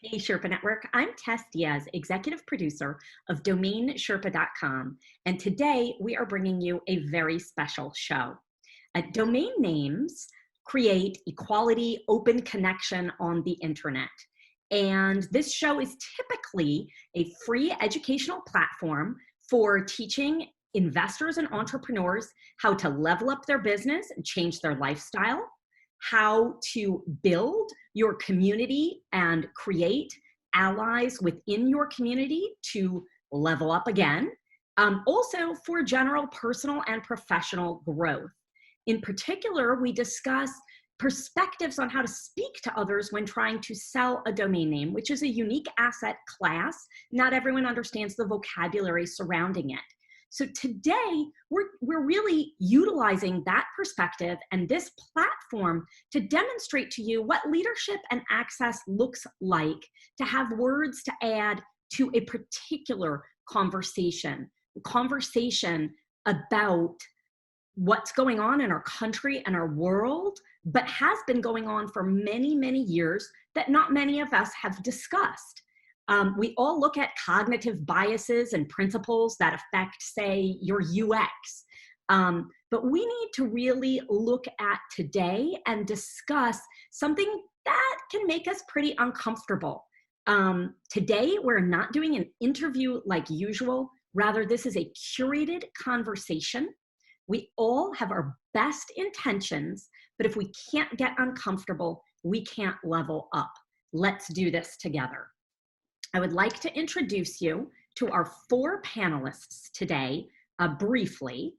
Hey, Sherpa Network. I'm Tess Diaz, executive producer of DomainSherpa.com, and today we are bringing you a very special show. Domain names create equality, open connection on the internet. And this show is typically a free educational platform for teaching investors and entrepreneurs how to level up their business and change their lifestyle, how to build your community and create allies within your community to level up again. Also for general personal and professional growth. In particular, we discuss perspectives on how to speak to others when trying to sell a domain name, which is a unique asset class. Not everyone understands the vocabulary surrounding it. So today, we're really utilizing that perspective and this platform to demonstrate to you what leadership and access looks like, to have words to add to a particular conversation about what's going on in our country and our world, but has been going on for many, many years that not many of us have discussed. We all look at cognitive biases and principles that affect, say, your UX. But we need to really look at today and discuss something that can make us pretty uncomfortable. Today, we're not doing an interview like usual. Rather, this is a curated conversation. We all have our best intentions, but if we can't get uncomfortable, we can't level up. Let's do this together. I would like to introduce you to our four panelists today briefly.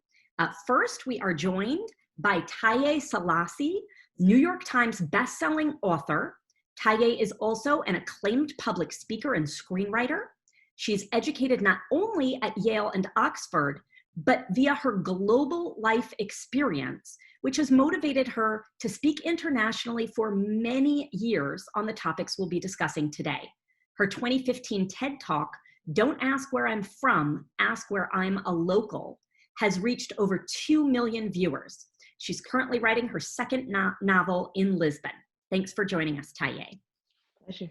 First, we are joined by Taye Selassie, New York Times bestselling author. Taye is also an acclaimed public speaker and screenwriter. She's educated not only at Yale and Oxford, but via her global life experience, which has motivated her to speak internationally for many years on the topics we'll be discussing today. Her 2015 TED Talk, Don't Ask Where I'm From, Ask Where I'm a Local, has reached over 2 million viewers. She's currently writing her second novel in Lisbon. Thanks for joining us, Taye. Pleasure.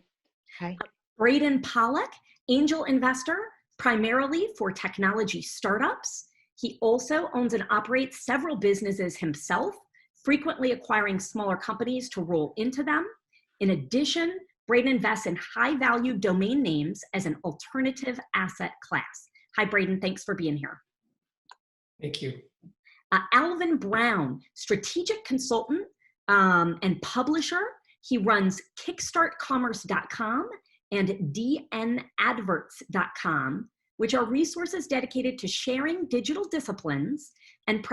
Hi. Braden Pollack, angel investor, primarily for technology startups. He also owns and operates several businesses himself, frequently acquiring smaller companies to roll into them. In addition, Braden invests in high-value domain names as an alternative asset class. Hi, Braden. Thanks for being here. Thank you. Alvin Brown, strategic consultant and publisher. He runs kickstartcommerce.com and dnadverts.com, which are resources dedicated to sharing digital disciplines and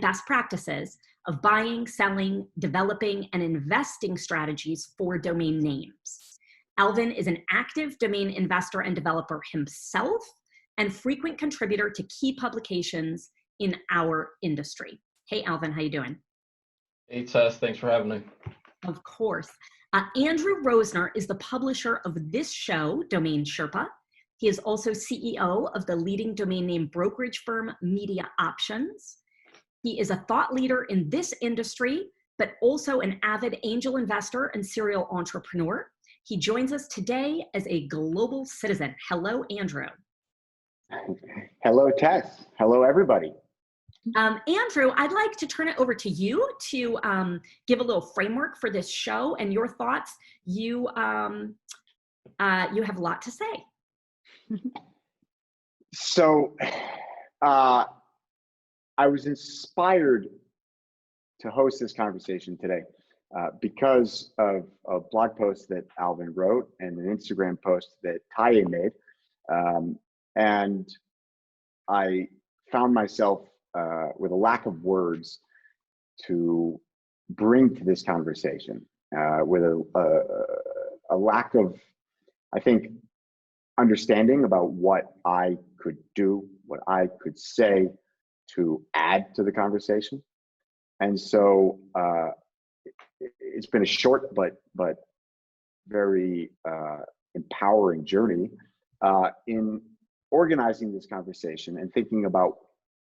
best practices of buying, selling, developing, and investing strategies for domain names. Alvin is an active domain investor and developer himself and frequent contributor to key publications in our industry. Hey, Alvin, how you doing? Hey, Tess, thanks for having me. Of course. Andrew Rosner is the publisher of this show, DomainSherpa. He is also CEO of the leading domain name brokerage firm, Media Options. He is a thought leader in this industry, but also an avid angel investor and serial entrepreneur. He joins us today as a global citizen. Hello, Andrew. Hello, Tess. Hello, everybody. Andrew, I'd like to turn it over to you to give a little framework for this show and your thoughts. You have a lot to say. So I was inspired to host this conversation today because of a blog post that Alvin wrote and an Instagram post that Taye made. And I found myself with a lack of words to bring to this conversation, with a lack of, I think, understanding about what I could do, what I could say to add to the conversation. And so it's been a short but very empowering journey in organizing this conversation and thinking about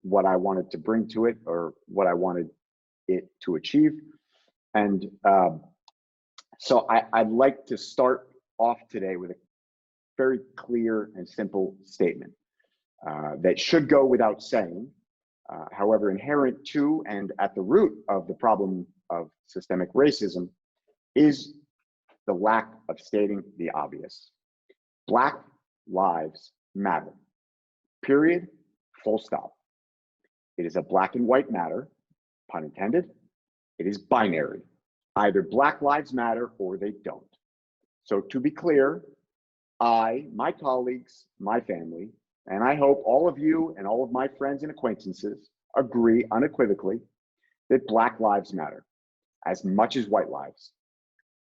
what I wanted to bring to it or what I wanted it to achieve. And so I'd like to start off today with a very clear and simple statement that should go without saying. However, inherent to and at the root of the problem of systemic racism is the lack of stating the obvious. Black lives matter. Period. Full stop. It is a black and white matter, pun intended. It is binary. Either Black lives matter or they don't. So to be clear, I, my colleagues, my family, and I hope all of you and all of my friends and acquaintances agree unequivocally that Black lives matter as much as white lives.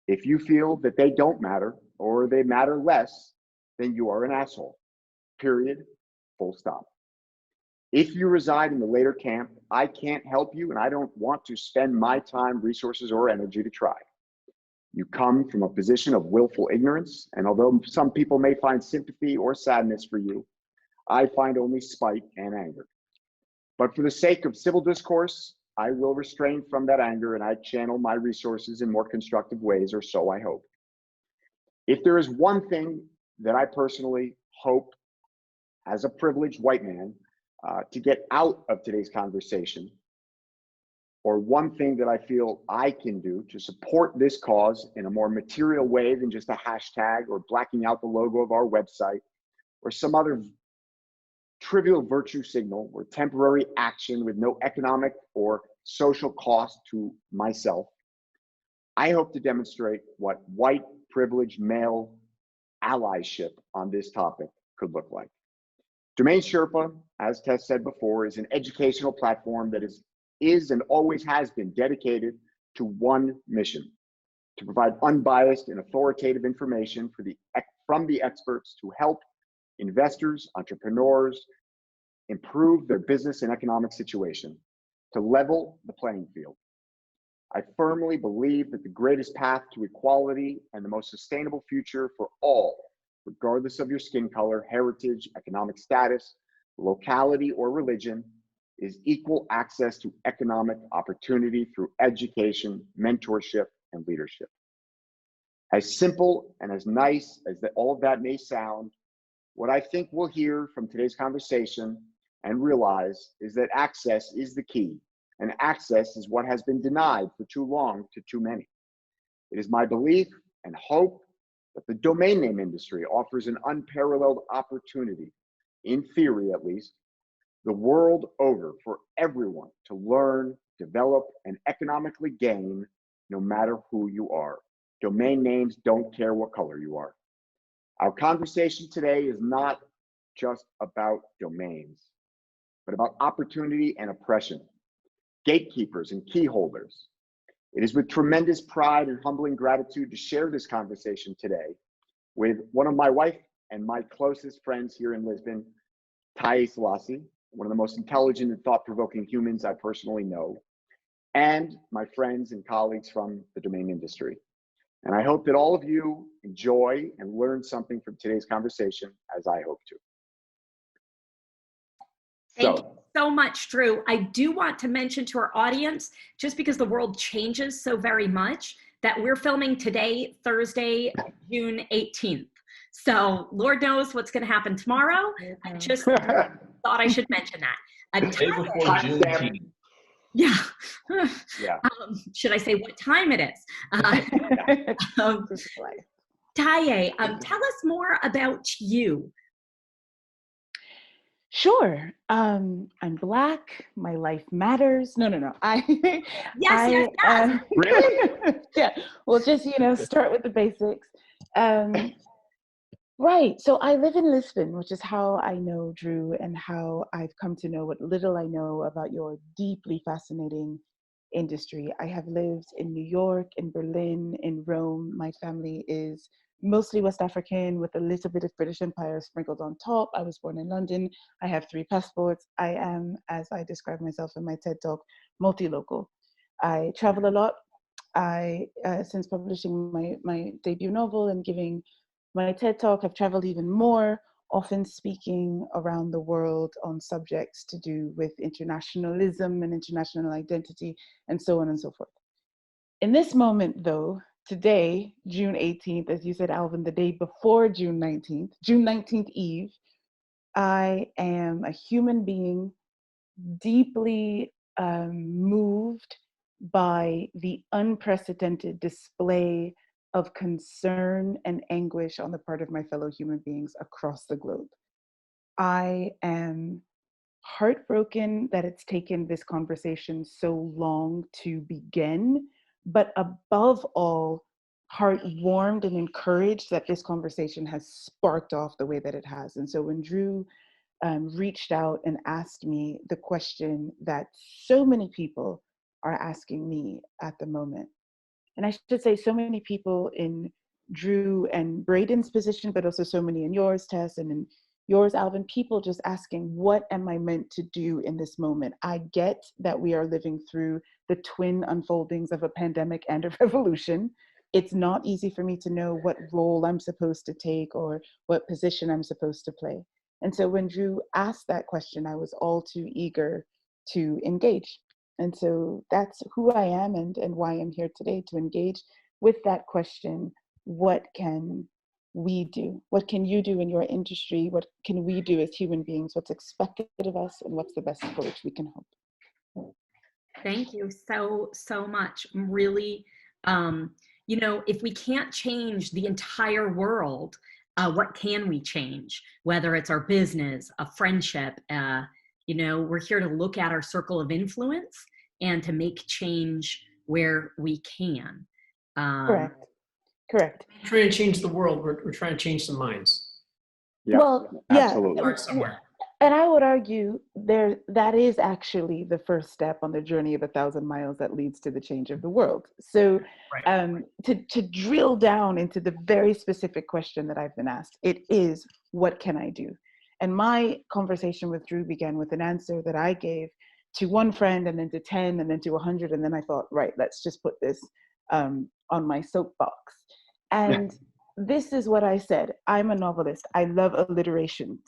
If you feel that they don't matter or they matter less, then you are an asshole. Period. Full stop. If you reside in the later camp, I can't help you and I don't want to spend my time, resources, or energy to try. You come from a position of willful ignorance, and although some people may find sympathy or sadness for you, I find only spite and anger. But for the sake of civil discourse, I will restrain from that anger and I channel my resources in more constructive ways, or so I hope. If there is one thing that I personally hope as a privileged white man to get out of today's conversation, or one thing that I feel I can do to support this cause in a more material way than just a hashtag or blacking out the logo of our website or some other trivial virtue signal or temporary action with no economic or social cost to myself, I hope to demonstrate what white privileged male allyship on this topic could look like. DomainSherpa, as Tess said before, is an educational platform that is and always has been dedicated to one mission: to provide unbiased and authoritative information from the experts to help investors, entrepreneurs improve their business and economic situation, to level the playing field. I firmly believe that the greatest path to equality and the most sustainable future for all, regardless of your skin color, heritage, economic status, locality, or religion, is equal access to economic opportunity through education, mentorship, and leadership. As simple and as nice as all of that may sound, what I think we'll hear from today's conversation and realize is that access is the key, and access is what has been denied for too long to too many. It is my belief and hope that the domain name industry offers an unparalleled opportunity, in theory at least, the world over for everyone to learn, develop, and economically gain no matter who you are. Domain names don't care what color you are. Our conversation today is not just about domains, but about opportunity and oppression, gatekeepers and key holders. It is with tremendous pride and humbling gratitude to share this conversation today with one of my wife and my closest friends here in Lisbon, Taye Selassie, one of the most intelligent and thought-provoking humans I personally know, and my friends and colleagues from the domain industry. And I hope that all of you enjoy and learn something from today's conversation, as I hope to. Thank you so much, Drew. I do want to mention to our audience, just because the world changes so very much, that we're filming today, Thursday, June 18th. So Lord knows what's going to happen tomorrow. I just thought I should mention that. The day before Juneteenth. Yeah. Yeah. Should I say what time it is? Taye, tell us more about you. Sure. I'm Black. My life matters. No. Yes. Really? Yeah. Well, just, start with the basics. Right. So I live in Lisbon, which is how I know Drew and how I've come to know what little I know about your deeply fascinating industry. I have lived in New York, in Berlin, in Rome. My family is mostly West African with a little bit of British Empire sprinkled on top. I was born in London. I have 3 passports. I am, as I describe myself in my TED Talk, multi-local. I travel a lot. Since publishing my debut novel and giving my TED Talk, I've traveled even more, often speaking around the world on subjects to do with internationalism and international identity, and so on and so forth. In this moment, though, today, June 18th, as you said, Alvin, the day before June 19th Eve, I am a human being deeply moved by the unprecedented display of concern and anguish on the part of my fellow human beings across the globe. I am heartbroken that it's taken this conversation so long to begin, but above all, heart-warmed and encouraged that this conversation has sparked off the way that it has. And so when Drew reached out and asked me the question that so many people are asking me at the moment, and I should say so many people in Drew and Braden's position, but also so many in yours, Tess, and in yours, Alvin, people just asking, what am I meant to do in this moment? I get that we are living through the twin unfoldings of a pandemic and a revolution. It's not easy for me to know what role I'm supposed to take or what position I'm supposed to play. And so when Drew asked that question, I was all too eager to engage. And so that's who I am and why I'm here today, to engage with that question. What can we do? What can you do in your industry? What can we do as human beings? What's expected of us, and what's the best approach we can hope? Thank you so much. Really, if we can't change the entire world, what can we change? Whether it's our business, a friendship, we're here to look at our circle of influence and to make change where we can. Correct. We're trying to change the world. We're trying to change some minds. Yeah, well, absolutely. Start somewhere. And I would argue that is actually the first step on the journey of 1,000 miles that leads to the change of the world. So to drill down into the very specific question that I've been asked, it is, what can I do? And my conversation with Drew began with an answer that I gave to one friend, and then to 10, and then to 100. And then I thought, right, let's just put this on my soapbox. And this is what I said. I'm a novelist. I love alliteration.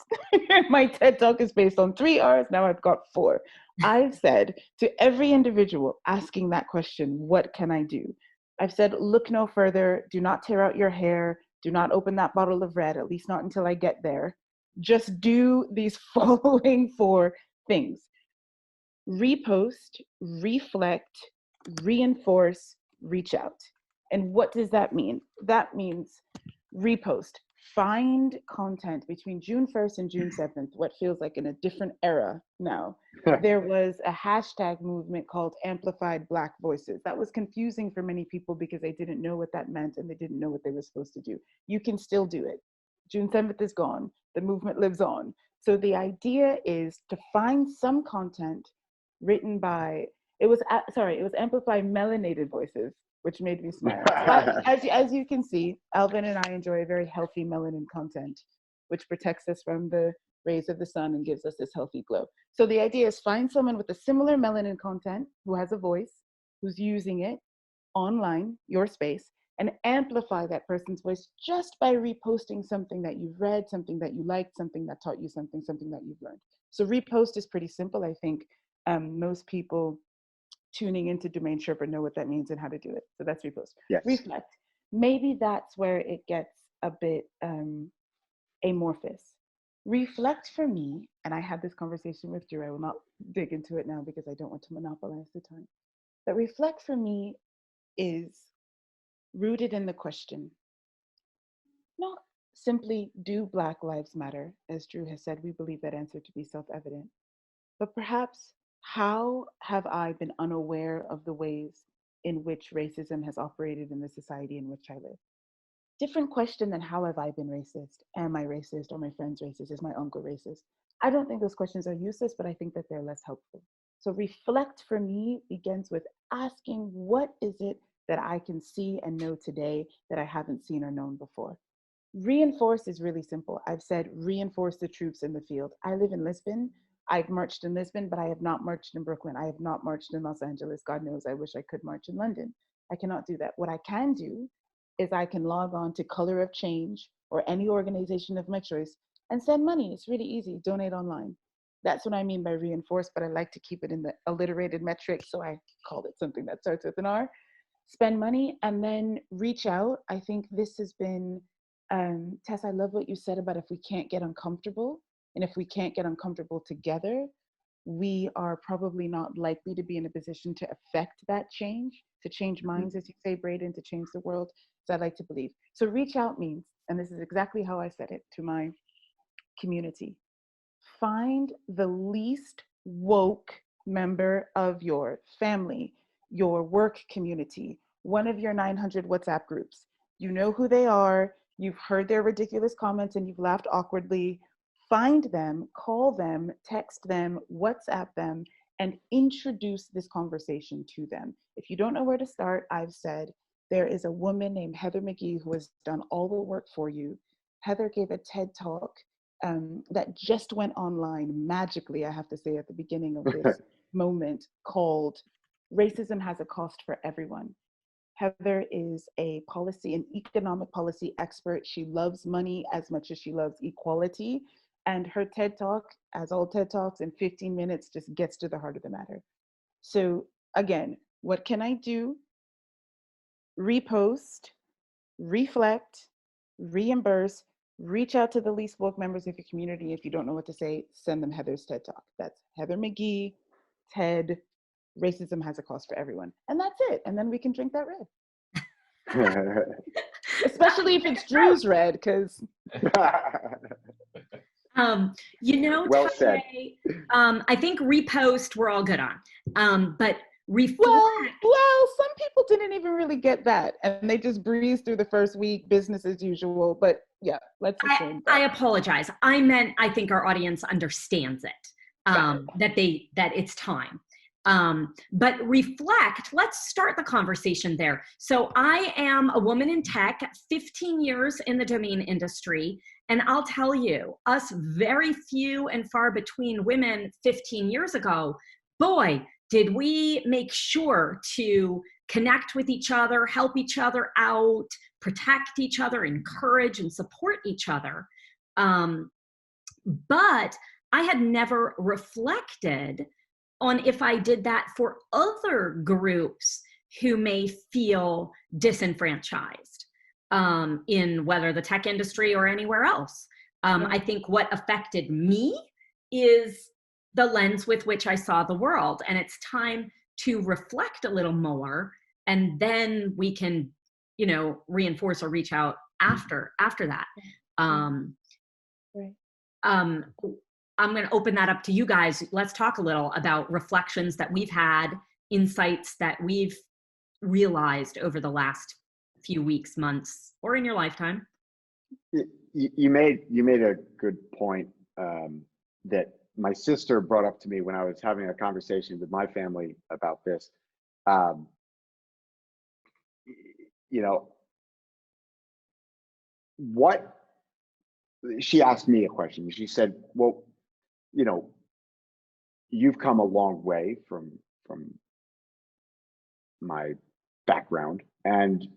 My TED Talk is based on 3 R's. Now I've got 4. I've said to every individual asking that question, what can I do? I've said, look no further. Do not tear out your hair. Do not open that bottle of red, at least not until I get there. Just do these following 4 things. Repost, reflect, reinforce, reach out. And what does that mean? That means repost. Find content between June 1st and June 7th, what feels like in a different era now. There was a hashtag movement called Amplified Black Voices. That was confusing for many people because they didn't know what that meant and they didn't know what they were supposed to do. You can still do it. June 7th is gone. The movement lives on. So the idea is to find some content written by, it was Amplified Melanated Voices, which made me smile. As you can see, Alvin and I enjoy a very healthy melanin content, which protects us from the rays of the sun and gives us this healthy glow. So the idea is find someone with a similar melanin content who has a voice, who's using it online, your space, and amplify that person's voice just by reposting something that you've read, something that you liked, something that taught you something that you've learned. So repost is pretty simple. I think most people tuning into DomainSherpa know what that means and how to do it. So that's repost. Yes. Reflect. Maybe that's where it gets a bit amorphous. Reflect for me, and I had this conversation with Drew, I will not dig into it now because I don't want to monopolize the time. But reflect for me is rooted in the question, not simply do Black Lives Matter, as Drew has said, we believe that answer to be self-evident, but perhaps how have I been unaware of the ways in which racism has operated in the society in which I live? Different question than how have I been racist? Am I racist? Are my friends racist? Is my uncle racist? I don't think those questions are useless, but I think that they're less helpful. So reflect for me begins with asking, what is it that I can see and know today that I haven't seen or known before? Reinforce is really simple. I've said reinforce the troops in the field. I live in Lisbon. I've marched in Lisbon, but I have not marched in Brooklyn. I have not marched in Los Angeles. God knows I wish I could march in London. I cannot do that. What I can do is I can log on to Color of Change or any organization of my choice and send money. It's really easy. Donate online. That's what I mean by reinforce, but I like to keep it in the alliterated metric, so I called it something that starts with an R. spend money and then reach out. I think this has been, Tess, I love what you said about if we can't get uncomfortable, and if we can't get uncomfortable together, we are probably not likely to be in a position to affect that change, to change minds, as you say, Braden, to change the world. So I like to believe. So reach out means, and this is exactly how I said it to my community, find the least woke member of your family, your work community, one of your 900 WhatsApp groups. You know who they are, you've heard their ridiculous comments and you've laughed awkwardly. Find them, call them, text them, WhatsApp them, and introduce this conversation to them. If you don't know where to start, I've said, there is a woman named Heather McGhee who has done all the work for you. Heather gave a TED Talk that just went online magically, I have to say, at the beginning of this moment, called Racism Has a Cost for Everyone. Heather is a policy and economic policy expert. She loves money as much as she loves equality. And her TED Talk, as all TED Talks, in 15 minutes just gets to the heart of the matter. So again, what can I do? Repost, reflect, reimburse, reach out to the least woke members of your community. If you don't know what to say, send them Heather's TED Talk. That's Heather McGhee, TED, Racism Has a Cost for Everyone. And that's it. And then we can drink that red. Especially if it's Drew's red, because... Well said. I think repost we're all good on. But reflect. Well, some people didn't even really get that, and they just breezed through the first week, business as usual. But yeah, let's assume I apologize. I think our audience understands it. That it's time. But reflect, let's start the conversation there. So I am a woman in tech, 15 years in the domain industry. And I'll tell you, us very few and far between women 15 years ago, boy, did we make sure to connect with each other, help each other out, protect each other, encourage and support each other. But I had never reflected on if I did that for other groups who may feel disenfranchised in whether the tech industry or anywhere else. I think what affected me is the lens with which I saw the world. And it's time to reflect a little more, and then we can, reinforce or reach out after that. Right. I'm going to open that up to you guys. Let's talk a little about reflections that we've had, insights that we've realized over the last few weeks, months, or in your lifetime. You made a good point that my sister brought up to me when I was having a conversation with my family about this. What she asked me a question. She said, well, you've come a long way from my background, and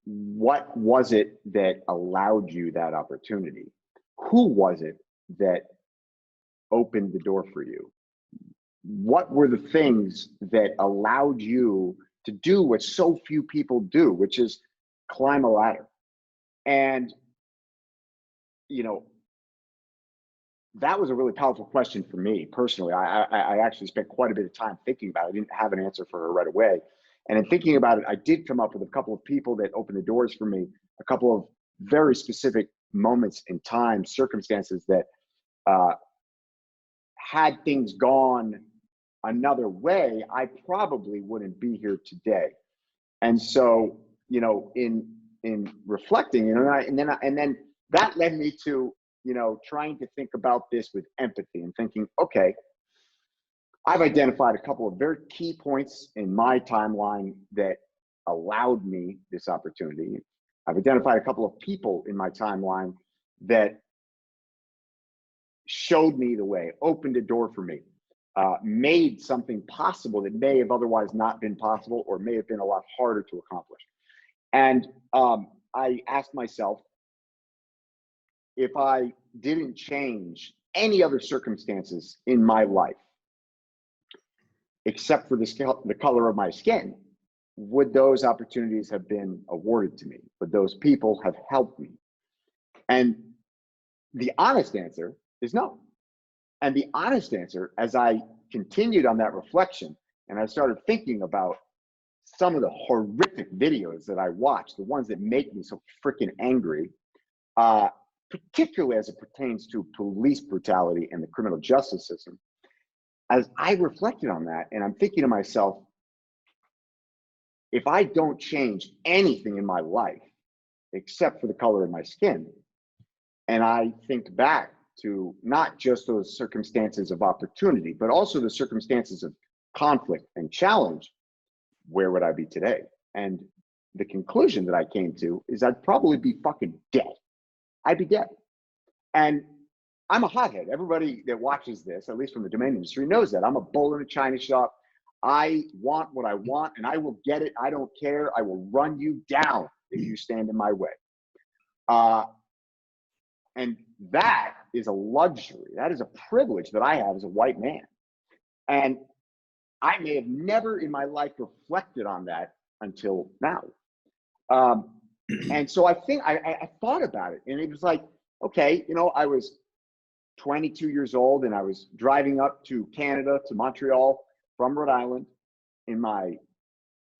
what was it that allowed you that opportunity? Who was it that opened the door for you? What were the things that allowed you to do what so few people do, which is climb a ladder? And that was a really powerful question for me personally. I actually spent quite a bit of time thinking about it. I didn't have an answer for her right away. And in thinking about it, I did come up with a couple of people that opened the doors for me, a couple of very specific moments in time, circumstances that had things gone another way, I probably wouldn't be here today. And so, in reflecting, and then that led me to, trying to think about this with empathy and thinking, okay, I've identified a couple of very key points in my timeline that allowed me this opportunity. I've identified a couple of people in my timeline that showed me the way, opened a door for me, made something possible that may have otherwise not been possible or may have been a lot harder to accomplish. And I asked myself, if I didn't change any other circumstances in my life, except for the color of my skin, would those opportunities have been awarded to me? Would those people have helped me? And the honest answer is no. And the honest answer, as I continued on that reflection and I started thinking about some of the horrific videos that I watch, the ones that make me so freaking angry, particularly as it pertains to police brutality and the criminal justice system, as I reflected on that, and I'm thinking to myself, if I don't change anything in my life except for the color of my skin, and I think back to not just those circumstances of opportunity, but also the circumstances of conflict and challenge, where would I be today? And the conclusion that I came to is I'd probably be fucking dead. I'd be dead. And I'm a hothead. Everybody that watches this, at least from the domain industry, knows that. I'm a bull in a china shop. I want what I want and I will get it. I don't care. I will run you down if you stand in my way. And that is a luxury. That is a privilege that I have as a white man. And I may have never in my life reflected on that until now. And so I think I thought about it, and it was like, okay, you know, I was 22 years old and I was driving up to Canada, to Montreal from Rhode Island in my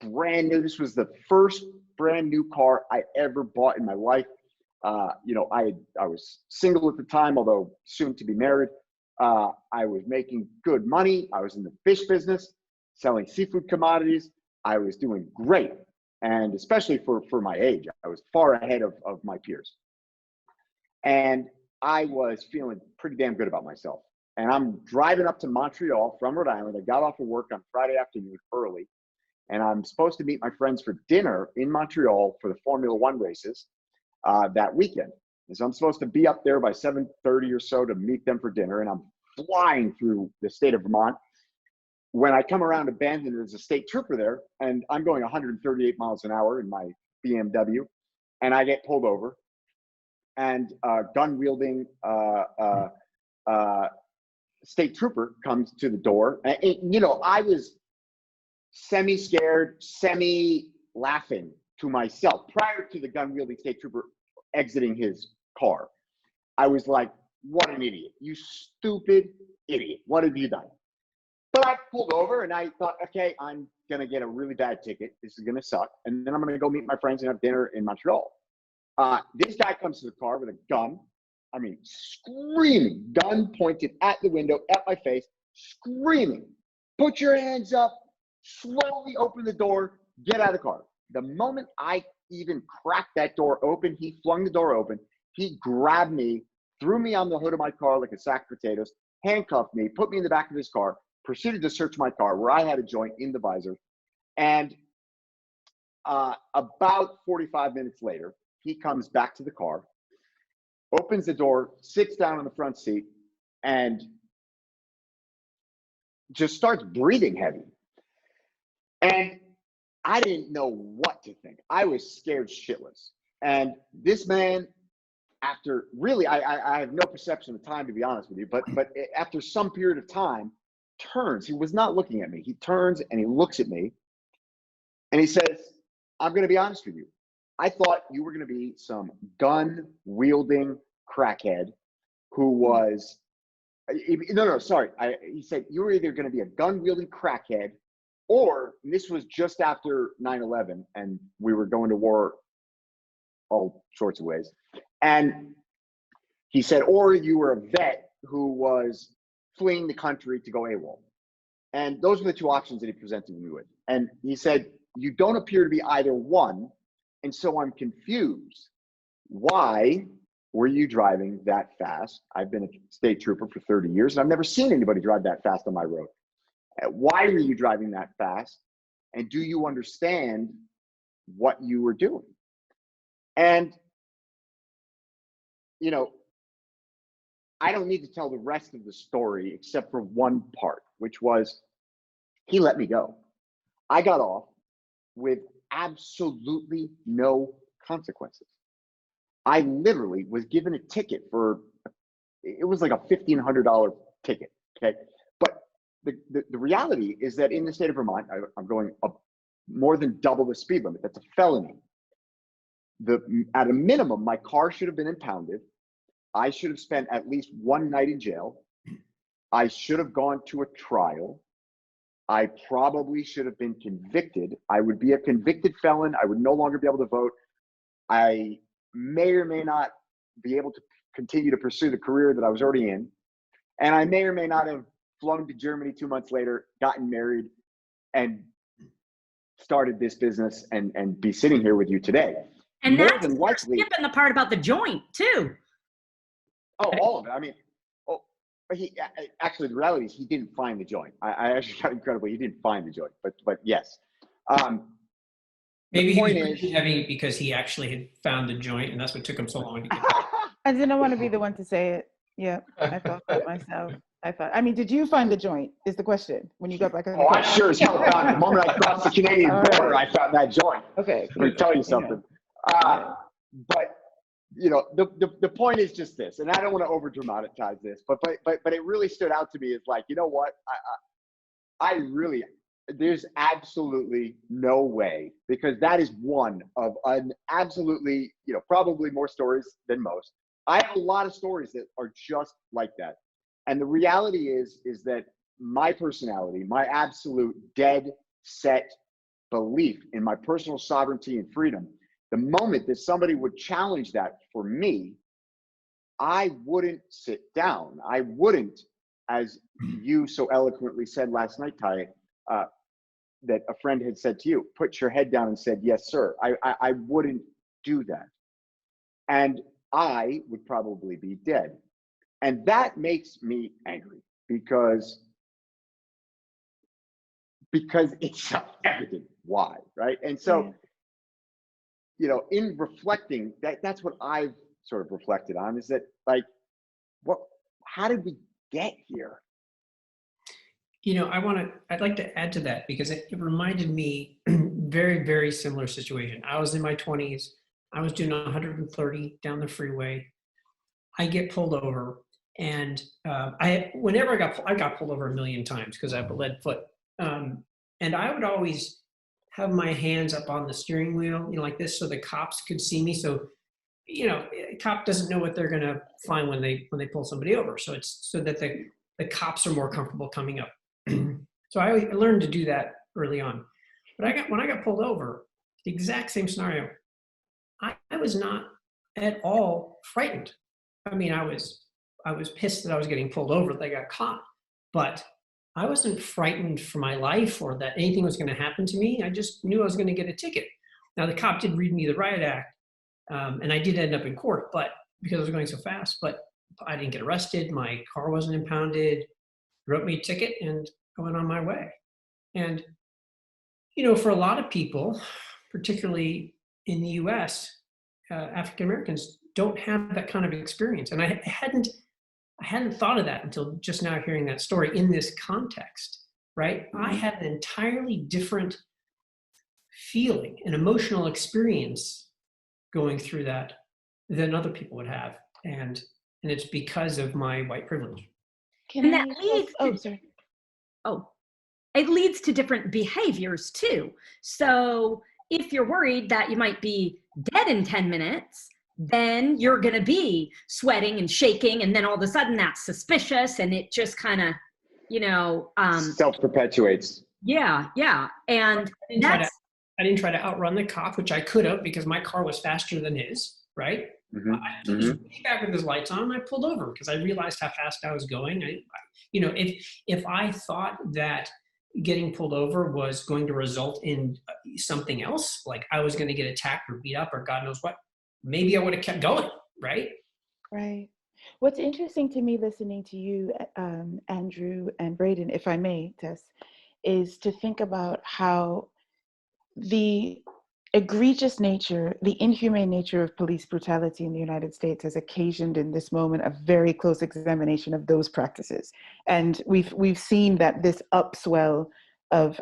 brand new, this was the first brand new car I ever bought in my life. You know, I was single at the time, although soon to be married. I was making good money. I was in the fish business, selling seafood commodities. I was doing great. And especially for my age, I was far ahead of my peers. And I was feeling pretty damn good about myself. And I'm driving up to Montreal from Rhode Island. I got off of work on Friday afternoon early. And I'm supposed to meet my friends for dinner in Montreal for the Formula One races that weekend. And so I'm supposed to be up there by 7:30 or so to meet them for dinner. And I'm flying through the state of Vermont. When I come around a bend and there's a state trooper there, and I'm going 138 miles an hour in my BMW, and I get pulled over, and gun wielding state trooper comes to the door. And you know, I was semi-scared, semi-laughing to myself prior to the gun wielding state trooper exiting his car. I was like, what an idiot, you stupid idiot, what have you done? But I pulled over and I thought, okay, I'm going to get a really bad ticket. This is going to suck. And then I'm going to go meet my friends and have dinner in Montreal. This guy comes to the car with a gun. I mean, screaming, gun pointed at the window, at my face, screaming, put your hands up, slowly open the door, get out of the car. The moment I even cracked that door open, he flung the door open. He grabbed me, threw me on the hood of my car like a sack of potatoes, handcuffed me, put me in the back of his car, proceeded to search my car where I had a joint in the visor. And about 45 minutes later, he comes back to the car, opens the door, sits down in the front seat, and just starts breathing heavy. And I didn't know what to think. I was scared shitless. And this man, after really, I have no perception of time, to be honest with you, but after some period of time, turns, he was not looking at me. He turns and he looks at me and he says, I'm going to be honest with you. I thought you were going to be some gun wielding crackhead who was, he said, you were either going to be a gun wielding crackhead or, and this was just after 9/11 and we were going to war all sorts of ways. And he said, or you were a vet who was fleeing the country to go AWOL. And those were the two options that he presented me with. And he said, you don't appear to be either one. And so I'm confused. Why were you driving that fast? I've been a state trooper for 30 years and I've never seen anybody drive that fast on my road. Why were you driving that fast? And do you understand what you were doing? And, you know, I don't need to tell the rest of the story except for one part, which was he let me go. I got off with absolutely no consequences. I literally was given a ticket for, it was like a $1,500 ticket, okay? But the reality is that in the state of Vermont, I'm going more than double the speed limit. That's a felony. At a minimum, my car should have been impounded. I should have spent at least one night in jail. I should have gone to a trial. I probably should have been convicted. I would be a convicted felon. I would no longer be able to vote. I may or may not be able to continue to pursue the career that I was already in. And I may or may not have flown to Germany 2 months later, gotten married, and started this business and be sitting here with you today. And More that's than likely, skipping the part about the joint too. oh, all of it. I mean, but he actually, the reality is he didn't find the joint. I actually got incredible. He didn't find the joint, but yes. Maybe he was really heavy because he actually had found the joint, and that's what took him so long to get back. I didn't want to be the one to say it. Yeah, I thought that myself. I mean, did you find the joint is the question when you got back? Oh, I sure as hell found it. The moment I crossed the Canadian border, I found that joint. Okay. Let me tell you something. But you know, the point is just this, and I don't want to over dramatize this, but it really stood out to me as like, you know what, I really, there's absolutely no way, because that is one of an absolutely, you know, probably more stories than most. I have a lot of stories that are just like that, and the reality is that my personality, my absolute dead set belief in my personal sovereignty and freedom, the moment that somebody would challenge that for me, I wouldn't sit down. I wouldn't, as you so eloquently said last night, Ty, that a friend had said to you, put your head down and said, yes, sir. I wouldn't do that. And I would probably be dead. And that makes me angry because it's evident why, right? And so, you know, in reflecting, that's what I've sort of reflected on, is that, like, how did we get here? You know, I'd like to add to that because it reminded me very, very similar situation. I was in my 20s. I was doing 130 down the freeway. I get pulled over, and whenever I got pulled over a million times because I have a lead foot. And I would always have my hands up on the steering wheel, you know, like this, so the cops could see me. So, you know, a cop doesn't know what they're going to find when they pull somebody over. So it's so that the cops are more comfortable coming up. So I learned to do that early on. But when I got pulled over, the exact same scenario, I was not at all frightened. I mean, I was pissed that I was getting pulled over, that I got caught, but I wasn't frightened for my life or that anything was going to happen to me. I just knew I was going to get a ticket. Now, the cop did read me the riot act, and I did end up in court, but because I was going so fast, but I didn't get arrested. My car wasn't impounded, wrote me a ticket, and I went on my way. And, you know, for a lot of people, particularly in the US, African Americans don't have that kind of experience. And I hadn't thought of that until just now hearing that story in this context, right? I had an entirely different feeling, an emotional experience going through that than other people would have. And it's because of my white privilege. It leads to different behaviors too. So if you're worried that you might be dead in 10 minutes, then you're going to be sweating and shaking, and then all of a sudden that's suspicious, and it just kind of, you know, self-perpetuates. Yeah. And I didn't try to outrun the cop, which I could have because my car was faster than his, right? I was back with his lights on, and I pulled over because I realized how fast I was going. You know, if I thought that getting pulled over was going to result in something else, like I was going to get attacked or beat up or God knows what, maybe I would have kept going, right? Right. What's interesting to me listening to you, Andrew and Braden, if I may, Tess, is to think about how the egregious nature, the inhumane nature of police brutality in the United States has occasioned in this moment a very close examination of those practices. And we've seen that this upswell of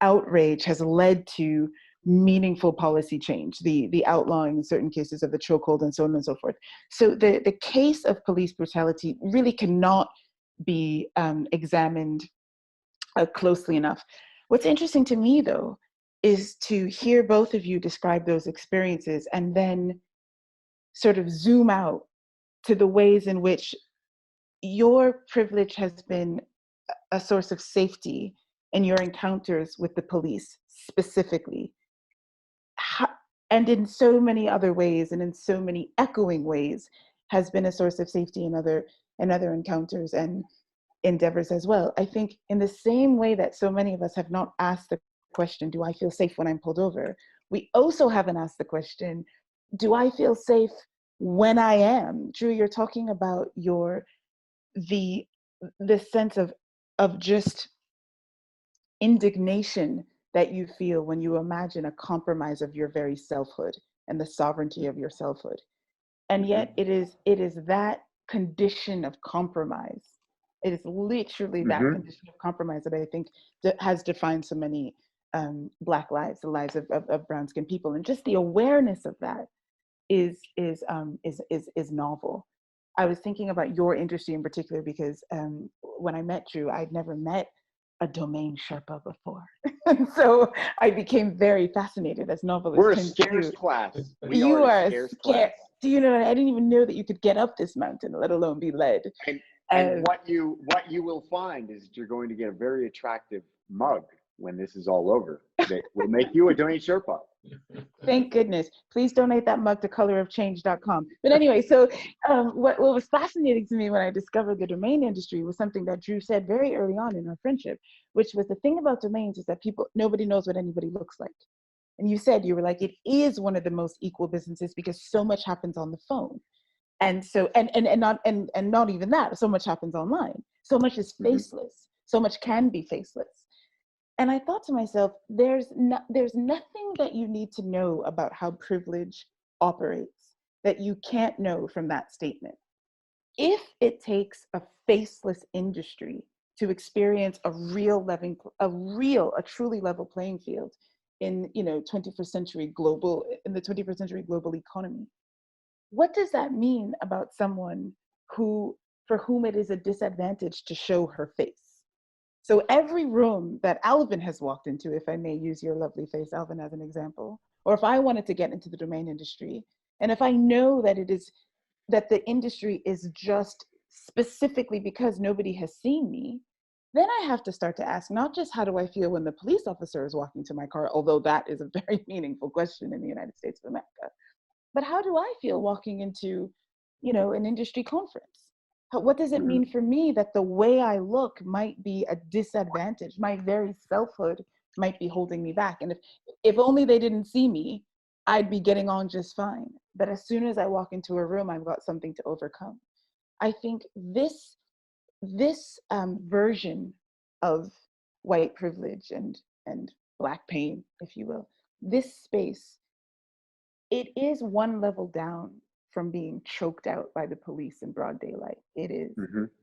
outrage has led to meaningful policy change, the outlawing in certain cases of the chokehold and so on and so forth. So the case of police brutality really cannot be examined closely enough. What's interesting to me, though, is to hear both of you describe those experiences and then sort of zoom out to the ways in which your privilege has been a source of safety in your encounters with the police specifically. And in so many other ways, and in so many echoing ways, has been a source of safety in other encounters and endeavors as well. I think in the same way that so many of us have not asked the question, do I feel safe when I'm pulled over? We also haven't asked the question, do I feel safe when I am? Drew, you're talking about the sense of just indignation that you feel when you imagine a compromise of your very selfhood and the sovereignty of your selfhood. And yet it is that condition of compromise. It is literally that condition of compromise that I think that has defined so many Black lives, the lives of brown skinned people. And just the awareness of that is novel. I was thinking about your industry in particular because when I met Drew, I'd never met a DomainSherpa before. And so I became very fascinated as novelists. We're a scarce class. You are a scarce class. Do you know, I didn't even know that you could get up this mountain, let alone be led. And what you will find is that you're going to get a very attractive mug when this is all over that will make you a DomainSherpa. Thank goodness. Please donate that mug to colorofchange.com. But anyway, so what was fascinating to me when I discovered the domain industry was something that Drew said very early on in our friendship, which was the thing about domains is that nobody knows what anybody looks like. And you said, you were like, it is one of the most equal businesses because so much happens on the phone. And so, and not even that, so much happens online. So much is faceless. So much can be faceless. And I thought to myself, there's nothing that you need to know about how privilege operates that you can't know from that statement. If it takes a faceless industry to experience a truly level playing field in the 21st century global economy, what does that mean about someone for whom it is a disadvantage to show her face? So every room that Alvin has walked into, if I may use your lovely face, Alvin, as an example, or if I wanted to get into the domain industry, and if I know that the industry is just specifically because nobody has seen me, then I have to start to ask, not just how do I feel when the police officer is walking to my car, although that is a very meaningful question in the United States of America, but how do I feel walking into, an industry conference? What does it mean for me that the way I look might be a disadvantage? My very selfhood might be holding me back. And if only they didn't see me, I'd be getting on just fine. But as soon as I walk into a room, I've got something to overcome. I think this version of white privilege and Black pain, if you will, this space, it is one level down from being choked out by the police in broad daylight. It is,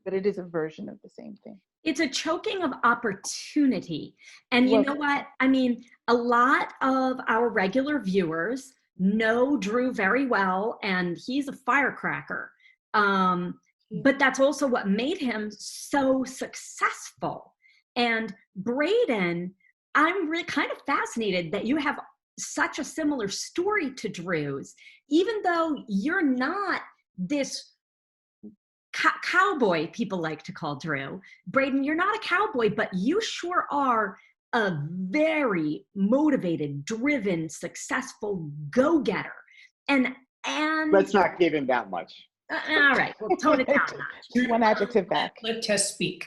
but it is a version of the same thing. It's a choking of opportunity. And you know what? I mean, a lot of our regular viewers know Drew very well, and he's a firecracker. But that's also what made him so successful. And Braden, I'm really kind of fascinated that you have such a similar story to Drew's, even though you're not this cowboy people like to call Drew. Braden, you're not a cowboy, but you sure are a very motivated, driven, successful go-getter. And let's not give him that much. All right, we'll tone it down a notch. One adjective back. Let Tess speak.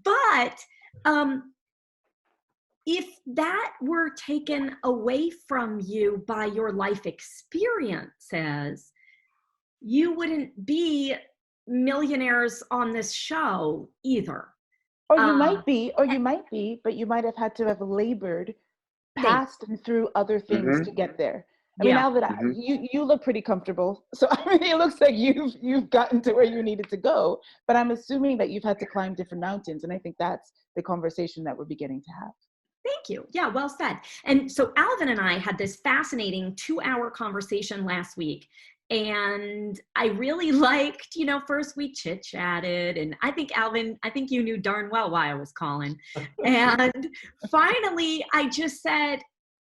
But if that were taken away from you by your life experiences, you wouldn't be millionaires on this show either. Or you might be, but you might have had to have labored past and through other things to get there. I mean, now that you look pretty comfortable, so I mean, it looks like you've gotten to where you needed to go. But I'm assuming that you've had to climb different mountains, and I think that's the conversation that we're beginning to have. Thank you. Yeah, well said. And so Alvin and I had this fascinating 2-hour conversation last week, And I really liked, first we chit chatted, and I think Alvin, I think you knew darn well why I was calling. And finally, I just said,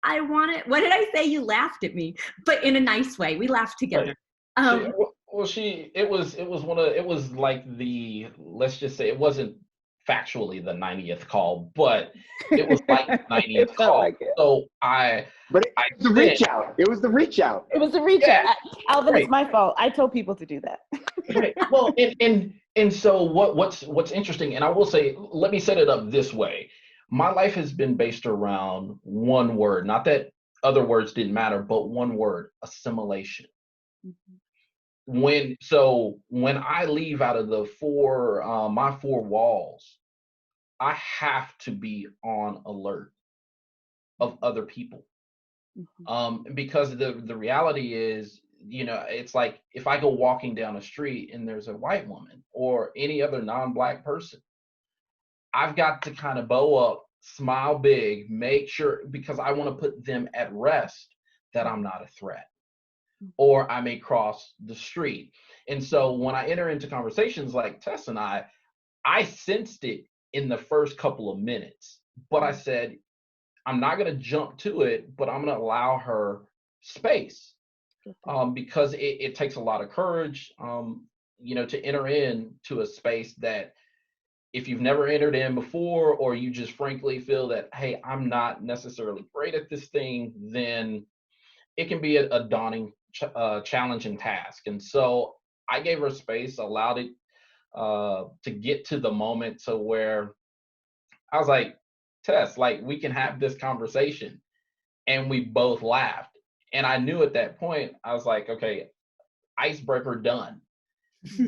I want it. What did I say? You laughed at me, but in a nice way. We laughed together. It was like let's just say it wasn't factually the 90th call, but it was like the 90th call. Like it. So But it was the reach out. It was the reach out. It was the reach Yeah. out. Alvin, Right. it's my fault. I told people to do that. Right. Well, and so what's interesting, and I will say, let me set it up this way. My life has been based around one word, not that other words didn't matter, but one word: assimilation. When I leave out of my four walls, I have to be on alert of other people. Because the reality is, it's like if I go walking down a street and there's a white woman or any other non-Black person, I've got to kind of bow up, smile big, make sure, because I want to put them at rest that I'm not a threat, or I may cross the street. And so when I enter into conversations like Tess and I sensed it in the first couple of minutes, but I said, I'm not going to jump to it, but I'm going to allow her space, because it takes a lot of courage, to enter into a space that if you've never entered in before, or you just frankly feel that, hey, I'm not necessarily great at this thing, then it can be a daunting, challenging task. And so I gave her space, allowed it to get to the moment to where I was like, Tess, like, we can have this conversation. And we both laughed. And I knew at that point, I was like, okay, icebreaker done.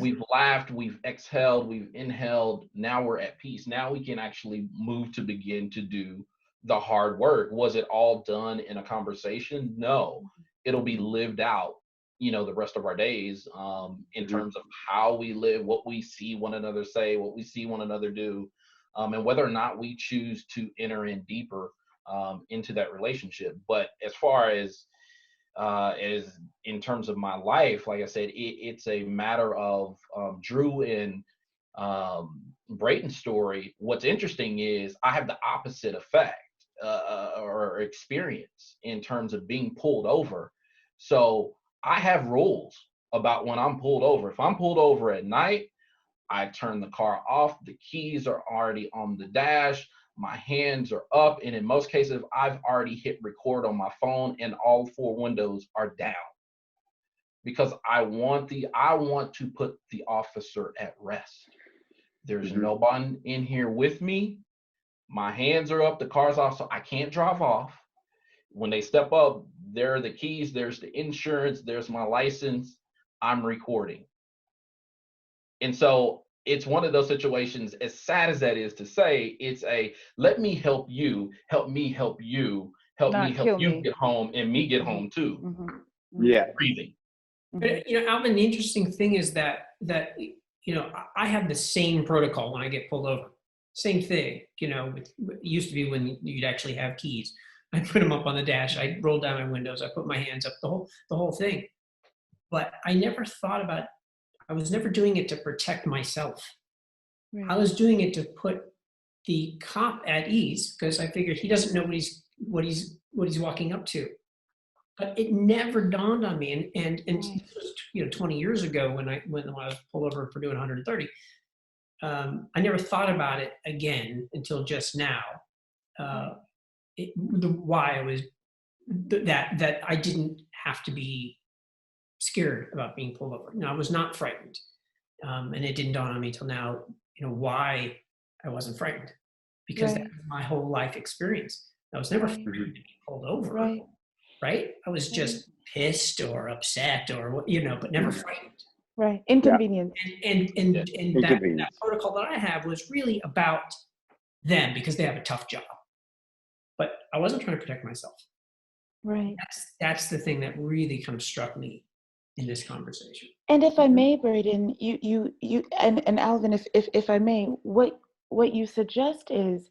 We've laughed, we've exhaled, we've inhaled. Now we're at peace. Now we can actually move to begin to do the hard work. Was it all done in a conversation? No, it'll be lived out, the rest of our days, in terms of how we live, what we see one another say, what we see one another do, and whether or not we choose to enter in deeper into that relationship. But as far as in terms of my life, like I said, it's a matter of Drew and Brayton's story. What's interesting is I have the opposite effect or experience in terms of being pulled over. So I have rules about when I'm pulled over. If I'm pulled over at night, I turn the car off. The keys are already on the dash. My hands are up, and in most cases, I've already hit record on my phone, and all four windows are down, because I want to put the officer at rest. There's no one in here with me. My hands are up, the car's off, so I can't drive off. When they step up, there are the keys, there's the insurance, there's my license. I'm recording. And so it's one of those situations, as sad as that is to say, it's a let me help you, help me help you, help me help you get home and me get home too. Yeah. Breathing. But, Alvin, the interesting thing is that I have the same protocol when I get pulled over. Same thing, it used to be when you'd actually have keys. I put them up on the dash, I roll down my windows, I put my hands up, the whole thing. But I never thought about, I was never doing it to protect myself. Right. I was doing it to put the cop at ease, because I figured he doesn't know what he's walking up to. But it never dawned on me, and this was 20 years ago when I was pulled over for doing 130. I never thought about it again until just now. Why I was that I didn't have to be scared about being pulled over. No, I was not frightened, and it didn't dawn on me till now. Why I wasn't frightened, because that was my whole life experience. I was never frightened to be pulled over. Right? I was just pissed or upset or but never frightened. Right. Inconvenience. And that protocol that I have was really about them, because they have a tough job. But I wasn't trying to protect myself. Right. That's the thing that really kind of struck me in this conversation. And if I may, Braden, you and Alvin, if I may, what you suggest is,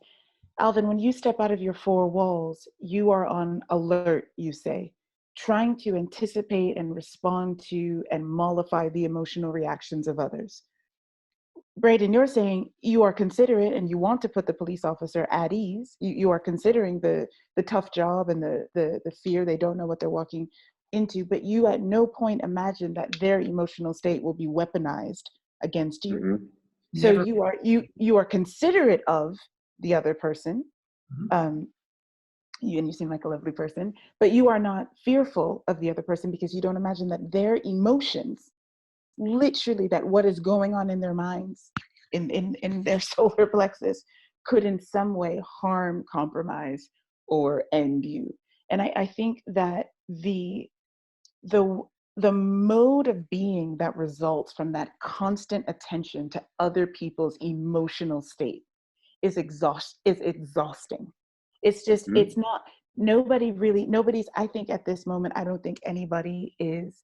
Alvin, when you step out of your four walls, you are on alert, you say. trying to anticipate and respond to and mollify the emotional reactions of others. Braden, you're saying you are considerate and you want to put the police officer at ease. You are considering the tough job and the fear. They don't know what they're walking into, but you at no point imagine that their emotional state will be weaponized against you. Mm-hmm. So Never. you are considerate of the other person. Mm-hmm. You seem like a lovely person, but you are not fearful of the other person because you don't imagine that their emotions, literally that what is going on in their minds, in their solar plexus, could in some way harm, compromise, or end you. And I think that the mode of being that results from that constant attention to other people's emotional state is exhausting. It's just, Mm-hmm. it's not, nobody's, I think at this moment, I don't think anybody is,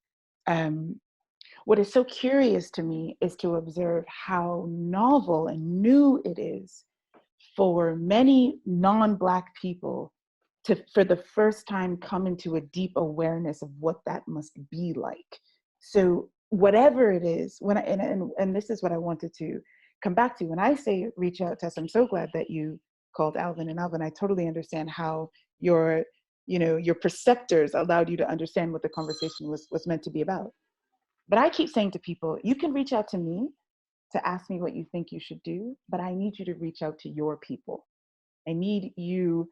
what is so curious to me is to observe how novel and new it is for many non-Black people to, for the first time, come into a deep awareness of what that must be like. So whatever it is, and this is what I wanted to come back to. When I say reach out, Tess, I'm so glad that you called Alvin. And Alvin, I totally understand how your preceptors allowed you to understand what the conversation was meant to be about. But I keep saying to people, you can reach out to me to ask me what you think you should do, but I need you to reach out to your people. I need you,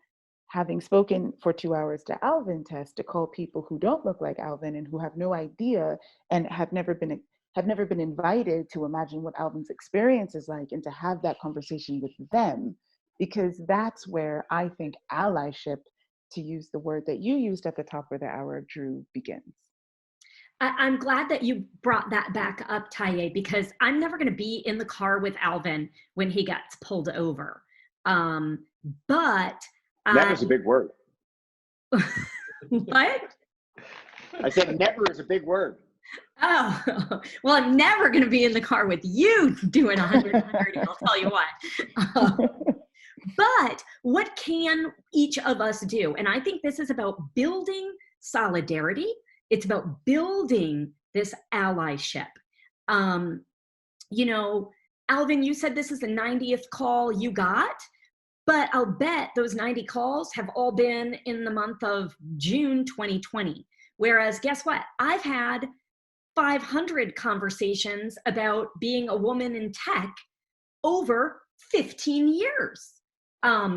having spoken for 2 hours to Alvin, Tess, to call people who don't look like Alvin and who have no idea and have never been invited to imagine what Alvin's experience is like, and to have that conversation with them, because that's where I think allyship, to use the word that you used at the top of the hour, Drew, begins. I'm glad that you brought that back up, Taye, because I'm never going to be in the car with Alvin when he gets pulled over. But Never is a big word. What? I said never is a big word. Oh, well, I'm never going to be in the car with you doing 130, I'll tell you what. But what can each of us do? And I think this is about building solidarity. It's about building this allyship. Alvin, you said this is the 90th call you got, but I'll bet those 90 calls have all been in the month of June 2020. Whereas guess what? I've had 500 conversations about being a woman in tech over 15 years.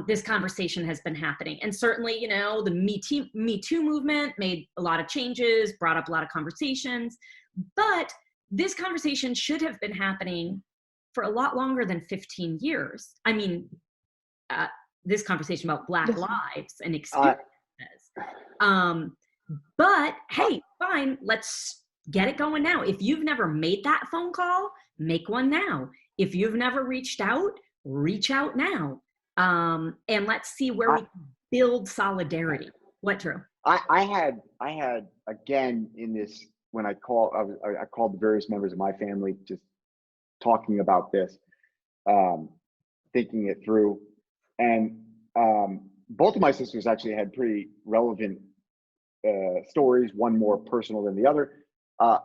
This conversation has been happening. And certainly, the Me Too movement made a lot of changes, brought up a lot of conversations, but this conversation should have been happening for a lot longer than 15 years. I mean, this conversation about Black lives and experiences. But hey, fine, let's get it going now. If you've never made that phone call, make one now. If you've never reached out, reach out now. And let's see where we can build solidarity. What, Drew? I had again in this, when I called the various members of my family, just talking about this, thinking it through, and both of my sisters actually had pretty relevant stories, one more personal than the other. The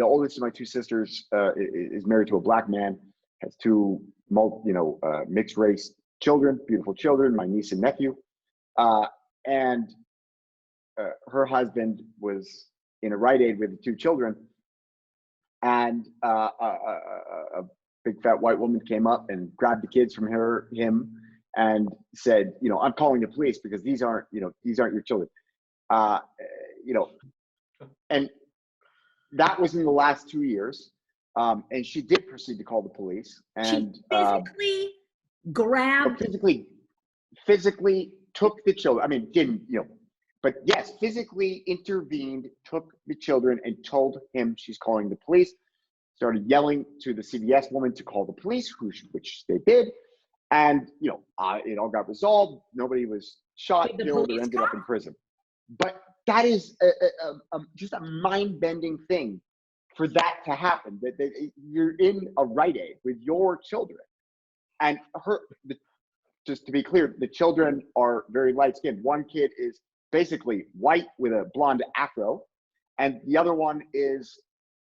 oldest of my two sisters is married to a Black man, has two mixed race children, beautiful children, my niece and nephew, and her husband was in a Rite Aid with the two children, and a big fat white woman came up and grabbed the kids from him and said, I'm calling the police because these aren't your children, and that was in the last 2 years. And she did proceed to call the police, and she physically grabbed, physically took the children. I mean, didn't, but yes, physically intervened, took the children, and told him she's calling the police. Started yelling to the CVS woman to call the police, which they did, and it all got resolved. Nobody was shot, killed, or ended up in prison. But that is just a mind-bending thing for that to happen. That you're in a Rite Aid with your children, and just to be clear, the children are very light-skinned. One kid is basically white with a blonde afro, and the other one is,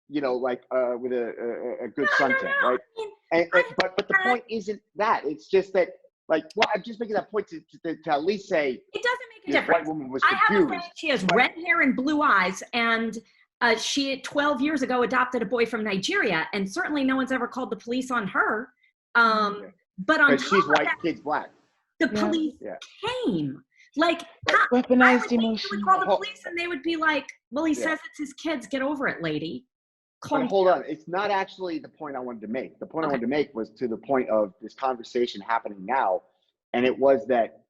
you know, like with a good suntan, right? But the point isn't that. It's just that, like, well, I'm just making that point to at least say it doesn't make a this difference. white woman was I have a confused. friend, she has red hair and blue eyes, and she 12 years ago adopted a boy from Nigeria, and certainly no one's ever called the police on her. But on top she's of white, that, kid's black. the police came. Like, I would Weaponized think emotion. they would call the police and they would be like, well, he says it's his kids. Get over it, lady. But hold on. It's not actually the point I wanted to make. The point I wanted to make was to the point of this conversation happening now. And it was that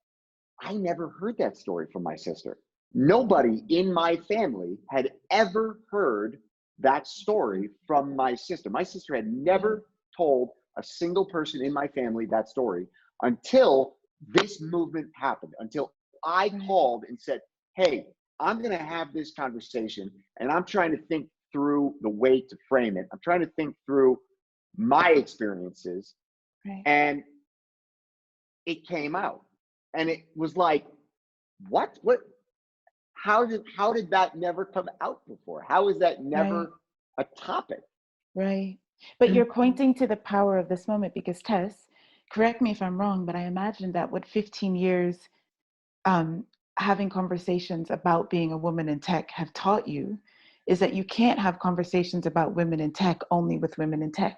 I never heard that story from my sister. Nobody in my family had ever heard that story from my sister. My sister had never told a single person in my family that story until this movement happened, until I called and said, hey, I'm going to have this conversation and I'm trying to think through the way to frame it. I'm trying to think through my experiences. And it came out. And it was like, what? How did that never come out before? How is that never a topic? Right. But you're pointing to the power of this moment, because Tess, correct me if I'm wrong, but I imagine that what 15 years having conversations about being a woman in tech have taught you is that you can't have conversations about women in tech only with women in tech.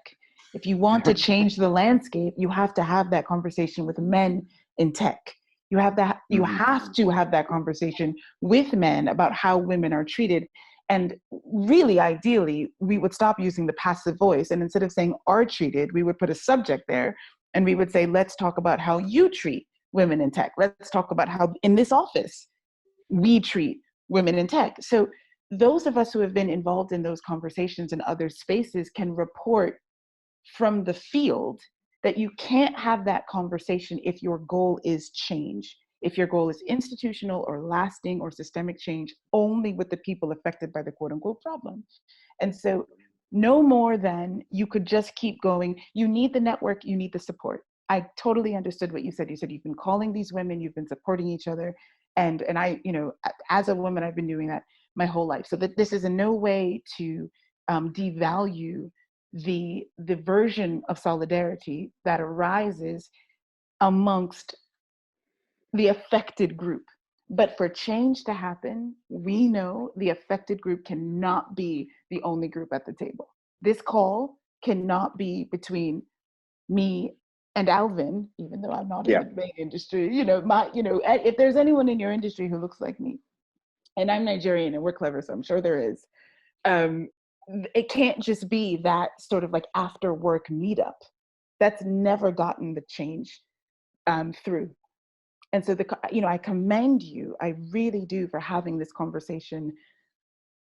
If you want to change the landscape, you have to have that conversation with men in tech. You have to have that conversation with men about how women are treated. And really, ideally, we would stop using the passive voice. And instead of saying are treated, we would put a subject there and we would say, let's talk about how you treat women in tech. Let's talk about how in this office we treat women in tech. So those of us who have been involved in those conversations in other spaces can report from the field that you can't have that conversation if your goal is change. If your goal is institutional or lasting or systemic change, only with the people affected by the quote unquote problem. And so no more than you could just keep going. You need the network, you need the support. I totally understood what you said. You said you've been calling these women, you've been supporting each other. And I, you know, as a woman, I've been doing that my whole life. So that this is in no way to devalue the version of solidarity that arises amongst the affected group. But for change to happen, we know the affected group cannot be the only group at the table. This call cannot be between me and Alvin, even though I'm not in the domain industry. You know, if there's anyone in your industry who looks like me, and I'm Nigerian and we're clever, so I'm sure there is. It can't just be that sort of like after work meetup. That's never gotten the change through. And so I commend you, I really do, for having this conversation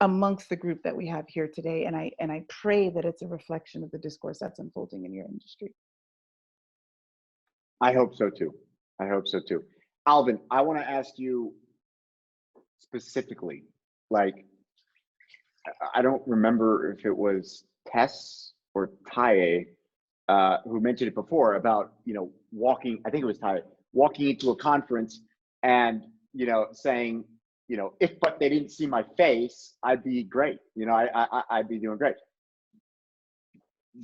amongst the group that we have here today. And I pray that it's a reflection of the discourse that's unfolding in your industry. I hope so too. I hope so too. Alvin, I want to ask you specifically, like, I don't remember if it was Tess or Taye who mentioned it before about, you know, walking, I think it was Taye, walking into a conference and, you know, saying, you know, but they didn't see my face, I'd be great. You know, I'd be doing great.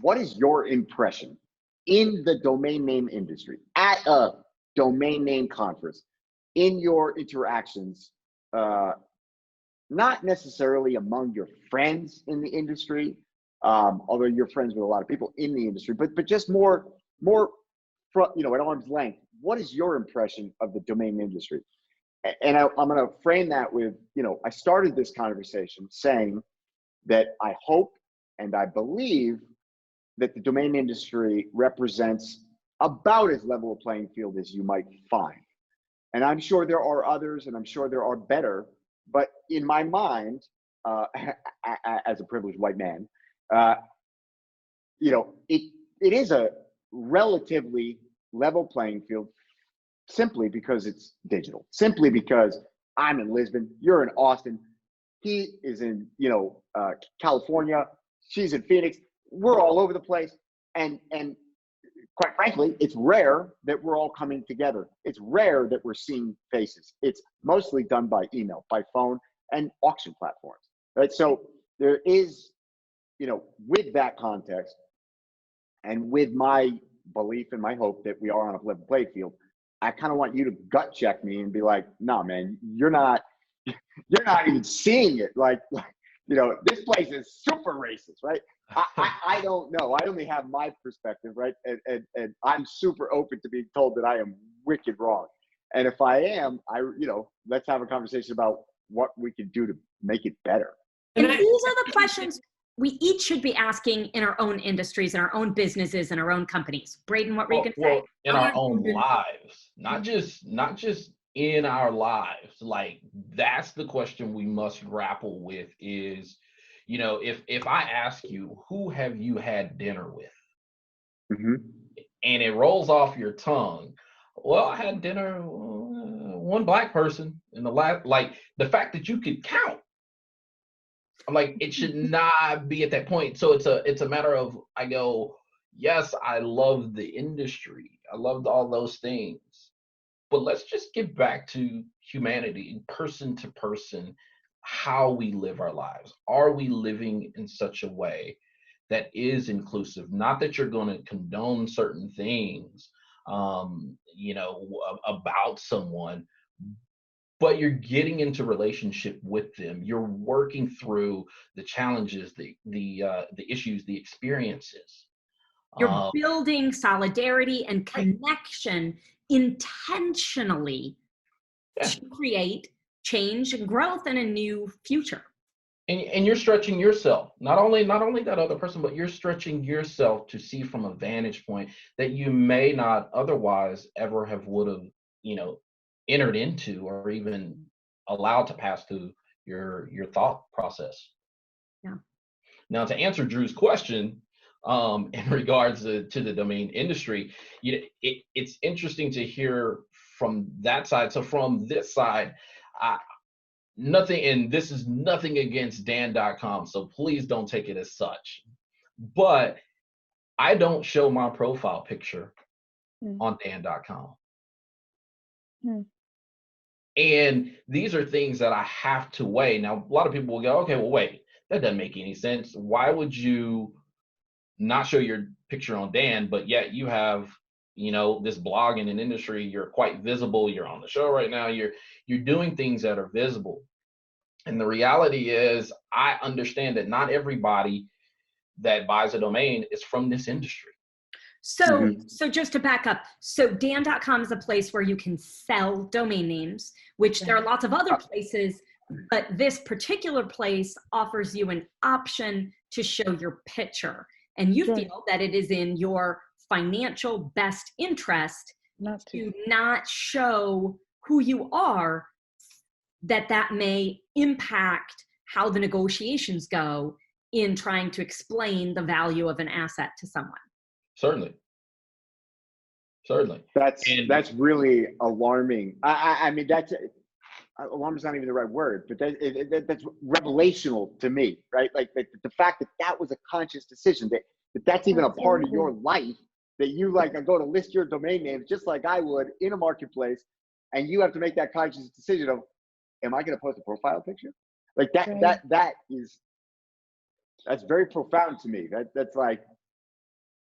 What is your impression in the domain name industry, at a domain name conference, in your interactions, not necessarily among your friends in the industry, although you're friends with a lot of people in the industry, but just more from, you know, at arm's length, what is your impression of the domain industry? And I'm going to frame that with, you know, I started this conversation saying that I hope and I believe that the domain industry represents about as level a playing field as you might find. And I'm sure there are others, and I'm sure there are better, but in my mind, as a privileged white man, you know, it is a relatively level playing field, simply because it's digital, simply because I'm in Lisbon, you're in Austin, he is in, you know, California, she's in Phoenix, we're all over the place, and quite frankly, it's rare that we're all coming together. It's rare that we're seeing faces. It's mostly done by email, by phone, and auction platforms, right? So there is, with that context, and with my belief and my hope that we are on a level playing field, I kind of want you to gut check me and be like, no, man, you're not even seeing it. Like, this place is super racist, right? I don't know. I only have my perspective, right? And I'm super open to being told that I am wicked wrong. And if I am, let's have a conversation about what we can do to make it better. And these are the questions we each should be asking in our own industries, in our own businesses, in our own companies. Braden, what were you going to say? In our own lives, not just in our lives. Like, that's the question we must grapple with is, if I ask you, who have you had dinner with? Mm-hmm. And it rolls off your tongue. Well, I had dinner one black person in the last, like, the fact that you could count. I'm like, it should not be at that point. So it's a matter of, I go, yes, I love the industry. I loved all those things. But let's just get back to humanity, person to person, how we live our lives. Are we living in such a way that is inclusive? Not that you're going to condone certain things, about someone, but you're getting into relationship with them. You're working through the challenges, the issues, the experiences. You're building solidarity and connection intentionally to create change and growth and a new future. And you're stretching yourself, not only that other person, but you're stretching yourself to see from a vantage point that you may not otherwise ever would have, entered into or even allowed to pass through your thought process. Yeah. Now, to answer Drew's question, in regards to the domain industry, it's interesting to hear from that side. So from this side, nothing, and this is nothing against Dan.com, so please don't take it as such. But I don't show my profile picture on Dan.com. And these are things that I have to weigh. Now, a lot of people will go, okay, well, wait, that doesn't make any sense. Why would you not show your picture on Dan, but yet you have, this blog in an industry, you're quite visible, you're on the show right now, you're doing things that are visible. And the reality is, I understand that not everybody that buys a domain is from this industry. So just to back up, so Dan.com is a place where you can sell domain names, which there are lots of other places, but this particular place offers you an option to show your picture. And you feel that it is in your financial best interest to not show who you are, that may impact how the negotiations go in trying to explain the value of an asset to someone. Certainly. That's really alarming. I mean, alarm is not even the right word, but that's revelational to me, right? Like the fact that was a conscious decision, that's even a part of your life, that you go to list your domain names just like I would in a marketplace, and you have to make that conscious decision of, am I going to post a profile picture? Like that's very profound to me. That's like,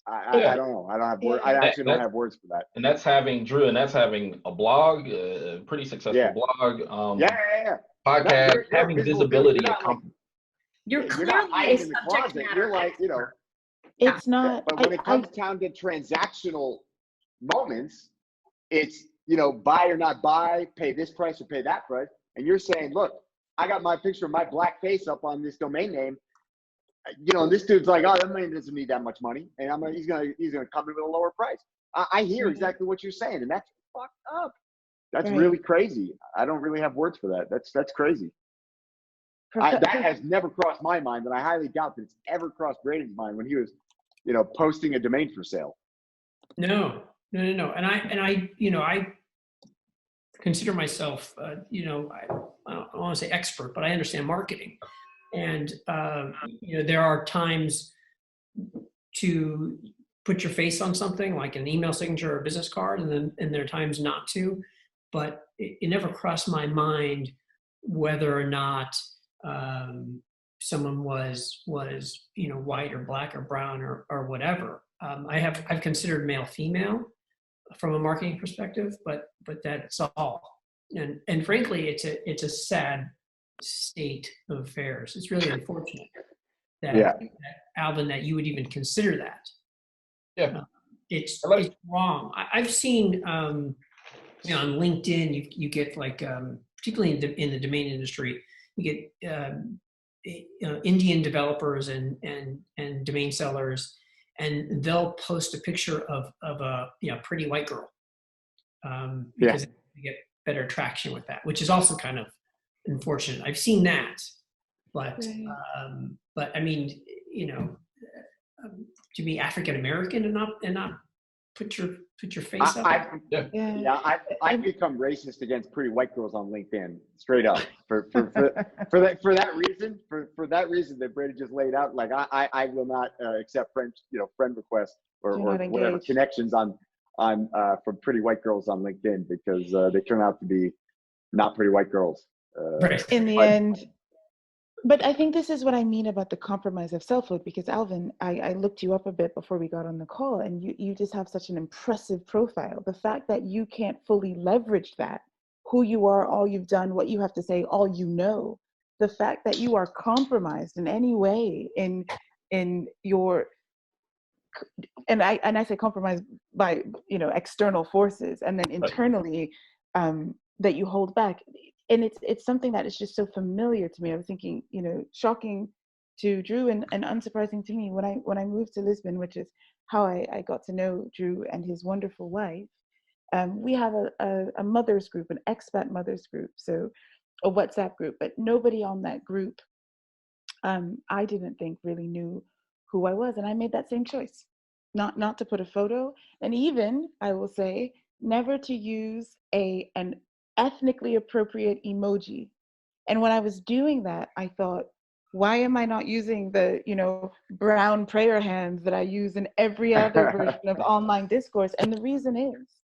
I don't know. I don't have words. I actually don't have words for that. And that's having a blog, a pretty successful blog. Podcast, having visibility. You're clearly a subject matter. You're like, it's not. But when it comes down to transactional moments, it's, buy or not buy, pay this price or pay that price. And you're saying, look, I got my picture of my black face up on this domain name. And this dude's like, oh, that man doesn't need that much money, and he's gonna come in with a lower price. I hear exactly what you're saying, and that's fucked up. That's really crazy. I don't really have words for that. That's crazy. That has never crossed my mind, and I highly doubt that it's ever crossed Braden's mind when he was, posting a domain for sale. No. And I consider myself, I don't want to say expert, but I understand marketing. And, there are times to put your face on something like an email signature or a business card, and there are times not to. But it never crossed my mind whether or not someone was white or black or brown or whatever. I've considered male female from a marketing perspective, but that's all. And frankly, it's a sad state of affairs. It's really unfortunate that Alvin, that you would even consider that. Yeah, it's wrong. I've seen on LinkedIn, you get like particularly in the domain industry, you get Indian developers and domain sellers, and they'll post a picture of a pretty white girl because they get better traction with that, which is also kind of unfortunate. I've seen that, but I mean, to be African American and not put your face up. I've become racist against pretty white girls on LinkedIn, straight up. For that reason that Brady just laid out. Like I will not accept friend requests or whatever connections on from pretty white girls on LinkedIn, because they turn out to be not pretty white girls. In the end. But I think this is what I mean about the compromise of selfhood, because Alvin, I looked you up a bit before we got on the call, and you just have such an impressive profile. The fact that you can't fully leverage that, who you are, all you've done, what you have to say, all you know, the fact that you are compromised in any way in your, and I say compromised by external forces, and then internally that you hold back. And it's something that is just so familiar to me. I was thinking, shocking to Drew and unsurprising to me when I moved to Lisbon, which is how I got to know Drew and his wonderful wife. We have a mothers group, an expat mothers group, so a WhatsApp group, but nobody on that group, I didn't think really knew who I was, and I made that same choice, not to put a photo, and even I will say never to use an ethnically appropriate emoji. And when I was doing that, I thought, why am I not using the brown prayer hands that I use in every other version of online discourse? And the reason is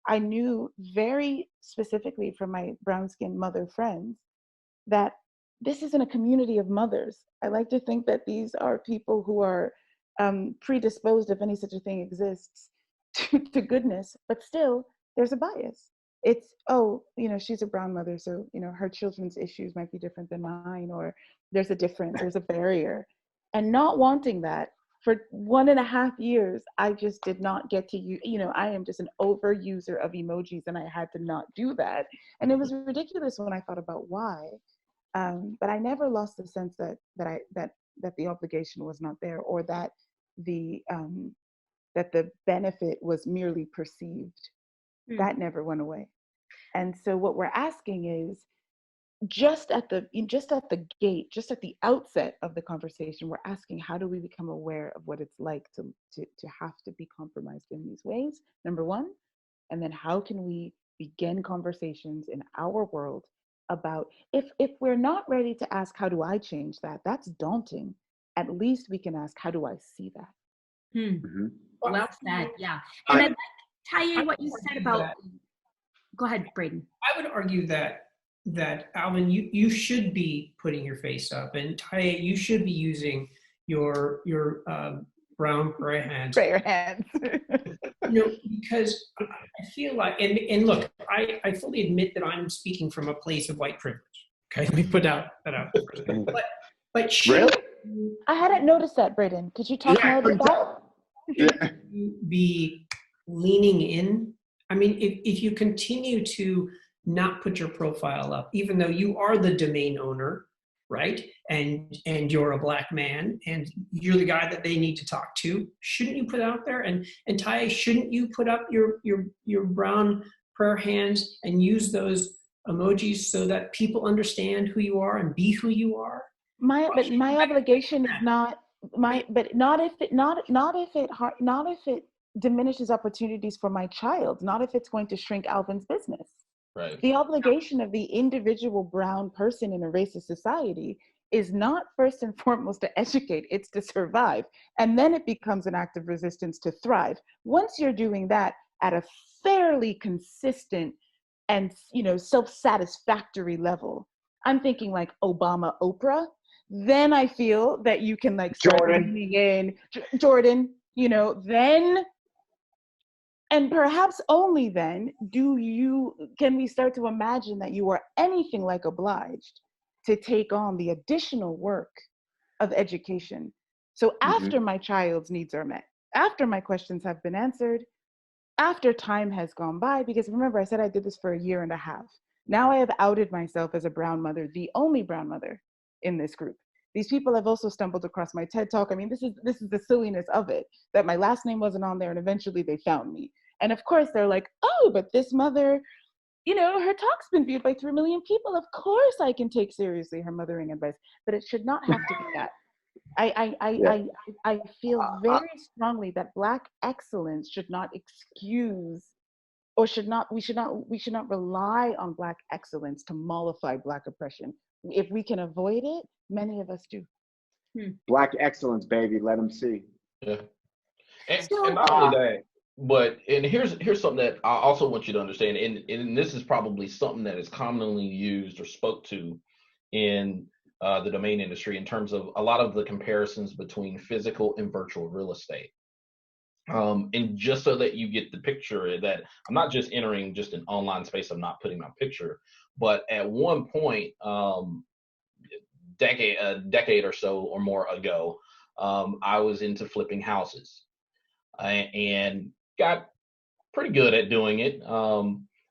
I knew very specifically from my brown-skinned mother friends that this isn't a community of mothers. I like to think that these are people who are predisposed, if any such a thing exists, to goodness, but still there's a bias. It's, she's a brown mother, so, her children's issues might be different than mine, or there's a difference, there's a barrier. And not wanting that, for 1.5 years, I just did not get to use, I am just an overuser of emojis, and I had to not do that. And it was ridiculous when I thought about why. But I never lost the sense that the obligation was not there, or that the benefit was merely perceived. That never went away. And so what we're asking is, just at the gate, just at the outset of the conversation, we're asking, how do we become aware of what it's like to have to be compromised in these ways, number one? And then how can we begin conversations in our world about, if we're not ready to ask, how do I change that? That's daunting. At least we can ask, how do I see that? Well said, yeah. And I'd like, Taye, what you said about, go ahead, Braden. I would argue that Alvin, you should be putting your face up, and Taye, you should be using your brown prayer hands. Because I feel like, and look, I fully admit that I'm speaking from a place of white privilege. Okay, let me put that out there. But really? I hadn't noticed that, Braden. Could you talk more about that? Be leaning in. I mean, if you continue to not put your profile up, even though you are the domain owner, right? And you're a Black man, and you're the guy that they need to talk to, shouldn't you put out there? And Taye, shouldn't you put up your brown prayer hands and use those emojis so that people understand who you are and be who you are? My obligation is not if it diminishes opportunities for my child, not if it's going to shrink Alvin's business. Right. The obligation of the individual brown person in a racist society is not first and foremost to educate, it's to survive. And then it becomes an act of resistance to thrive. Once you're doing that at a fairly consistent and, you know, self-satisfactory level, I'm thinking like Obama, Oprah, then I feel that you can like start Jordan. leaning in, Jordan, you know, then, and perhaps only then can we start to imagine that you are anything like obliged to take on the additional work of education. So after my child's needs are met, after my questions have been answered, after time has gone by, because remember I said I did this for 1.5 years. Now I have outed myself as a brown mother, the only brown mother in this group. These people have also stumbled across my TED Talk. I mean, this is the silliness of it, that my last name wasn't on there and eventually they found me. And of course they're like, oh, but this mother, you know, her talk's been viewed by 3 million people. Of course I can take seriously her mothering advice, but it should not have to be that. I feel very strongly that Black excellence should not excuse, or we should not rely on Black excellence to mollify Black oppression. If we can avoid it, many of us do. Black excellence, baby. Let them see. Yeah. And not only that, but, and here's something that I also want you to understand, and this is probably something that is commonly used or spoke to in the domain industry in terms of a lot of the comparisons between physical and virtual real estate. And just so that you get the picture that I'm not just entering just an online space, I'm not putting my picture, but at one point, a decade or so or more ago, I was into flipping houses and got pretty good at doing it.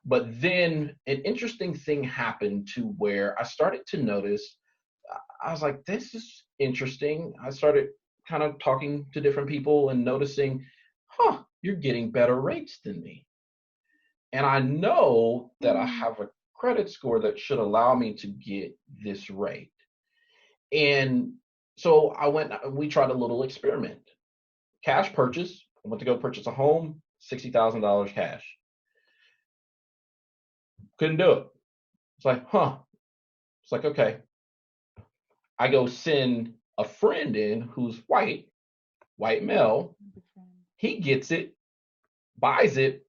But then an interesting thing happened to where I started to notice, I was like, this is interesting. I started kind of talking to different people and noticing, you're getting better rates than me. And I know that I have a credit score that should allow me to get this rate. And so we tried a little experiment. Cash purchase. I went to go purchase a home, $60,000 cash. Couldn't do it. It's like, It's like, okay. I go send a friend in who's white male. He gets it, buys it,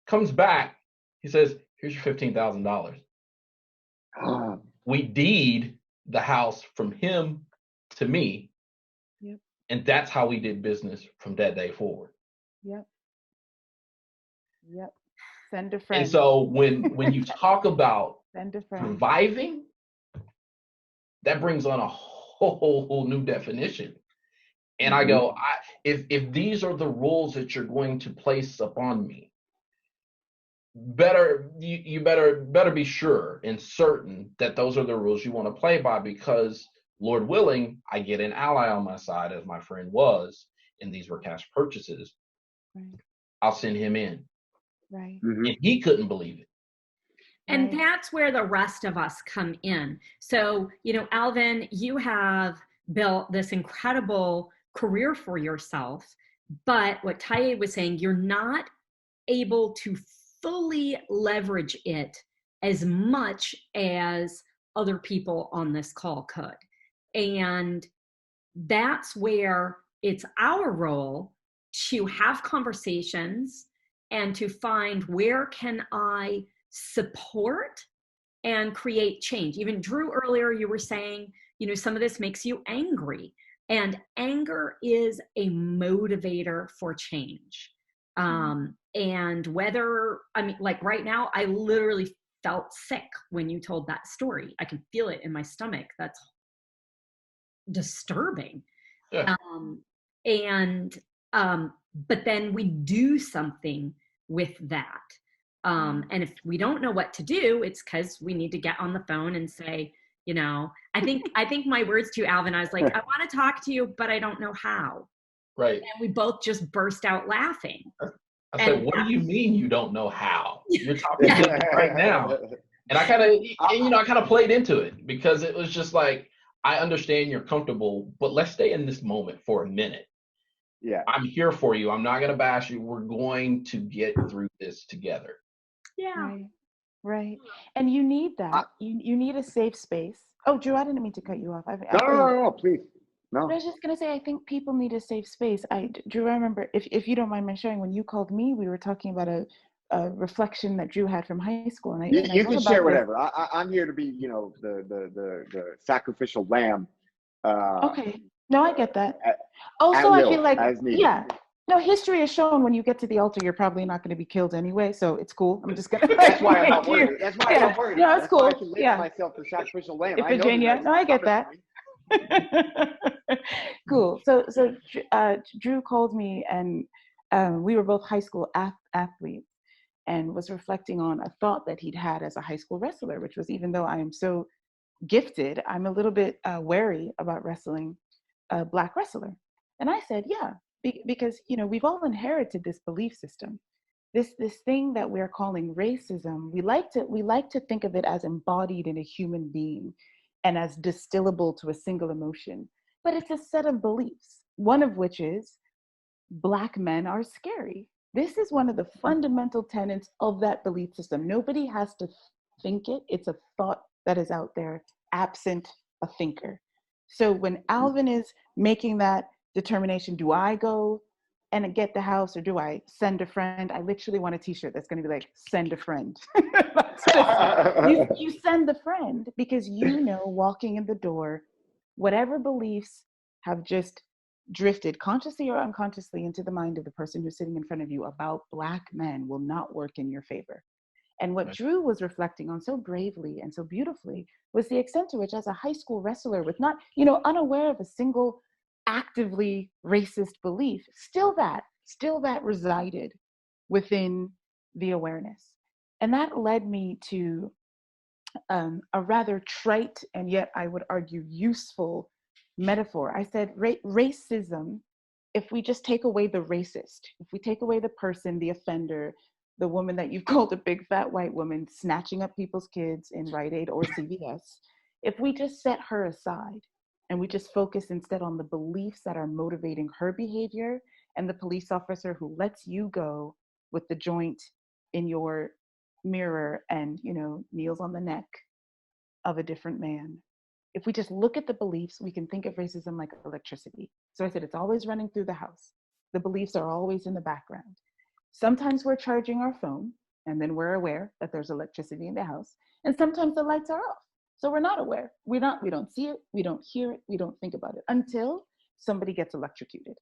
comes back. He says, here's your $15,000. We deed the house from him to me. Yep. And that's how we did business from that day forward. Yep. Send a friend. And so when you talk about Send a friend. surviving, that brings on a whole new definition. And I go, if these are the rules that you're going to place upon me, you better be sure and certain that those are the rules you want to play by, because Lord willing, I get an ally on my side, as my friend was, and these were cash purchases. Right. I'll send him in. Right. And he couldn't believe it. And that's where the rest of us come in. So, you know, Alvin, you have built this incredible career for yourself, but what Taye was saying, you're not able to fully leverage it as much as other people on this call could. And that's where it's our role to have conversations and to find, where can I support and create change. Even Drew, earlier you were saying, you know, some of this makes you angry, and anger is a motivator for change. And whether, I mean, like right now, I literally felt sick when you told that story. I can feel it in my stomach. That's disturbing. Yeah. But then we do something with that. And if we don't know what to do, it's because we need to get on the phone and say, you know, I think my words to you, Alvin, I was like, I want to talk to you, but I don't know how. Right. And we both just burst out laughing. I said, what do you mean you don't know how? You're talking to me right now. And I kind of played into it, because it was just like, I understand you're comfortable, but let's stay in this moment for a minute. Yeah. I'm here for you. I'm not going to bash you. We're going to get through this together. Yeah. Right. Right. And you need that. You need a safe space. Oh, Drew, I didn't mean to cut you off. No, please. No. But I was just going to say, I think people need a safe space. Drew, I remember, if you don't mind my sharing, when you called me, we were talking about a reflection that Drew had from high school. And You can share whatever. I'm here to be, the sacrificial lamb. Okay. No, I get that. Also, I feel like, yeah. No, history has shown when you get to the altar, you're probably not going to be killed anyway, so it's cool. I'm just gonna. That's why I'm not worried. That's why I'm not worried. No, it's cool. Why I can label myself the sacrificial lamb. Virginia, no, I get that. Cool. So Drew called me, and we were both high school athletes, and was reflecting on a thought that he'd had as a high school wrestler, which was, even though I am so gifted, I'm a little bit wary about wrestling a Black wrestler. And I said, yeah. Because we've all inherited this belief system, this thing that we're calling racism. We like to think of it as embodied in a human being, and as distillable to a single emotion. But it's a set of beliefs. One of which is Black men are scary. This is one of the fundamental tenets of that belief system. Nobody has to think it. It's a thought that is out there, absent a thinker. So when Alvin is making that determination, do I go and get the house, or do I send a friend? I literally want a t-shirt that's going to be like, send a friend. you send the friend, because walking in the door, whatever beliefs have just drifted consciously or unconsciously into the mind of the person who's sitting in front of you about Black men will not work in your favor. And what Drew was reflecting on so bravely and so beautifully was the extent to which, as a high school wrestler with not, unaware of a single actively racist belief, still that resided within the awareness. And that led me to a rather trite, and yet I would argue useful, metaphor. I said racism, if we just take away the racist, if we take away the person, the offender, the woman that you've called a big fat white woman snatching up people's kids in Rite Aid or CVS, if we just set her aside, and we just focus instead on the beliefs that are motivating her behavior, and the police officer who lets you go with the joint in your mirror and, kneels on the neck of a different man. If we just look at the beliefs, we can think of racism like electricity. So I said, it's always running through the house. The beliefs are always in the background. Sometimes we're charging our phone, and then we're aware that there's electricity in the house. And sometimes the lights are off. So we're not aware. We don't see it, we don't hear it, we don't think about it until somebody gets electrocuted.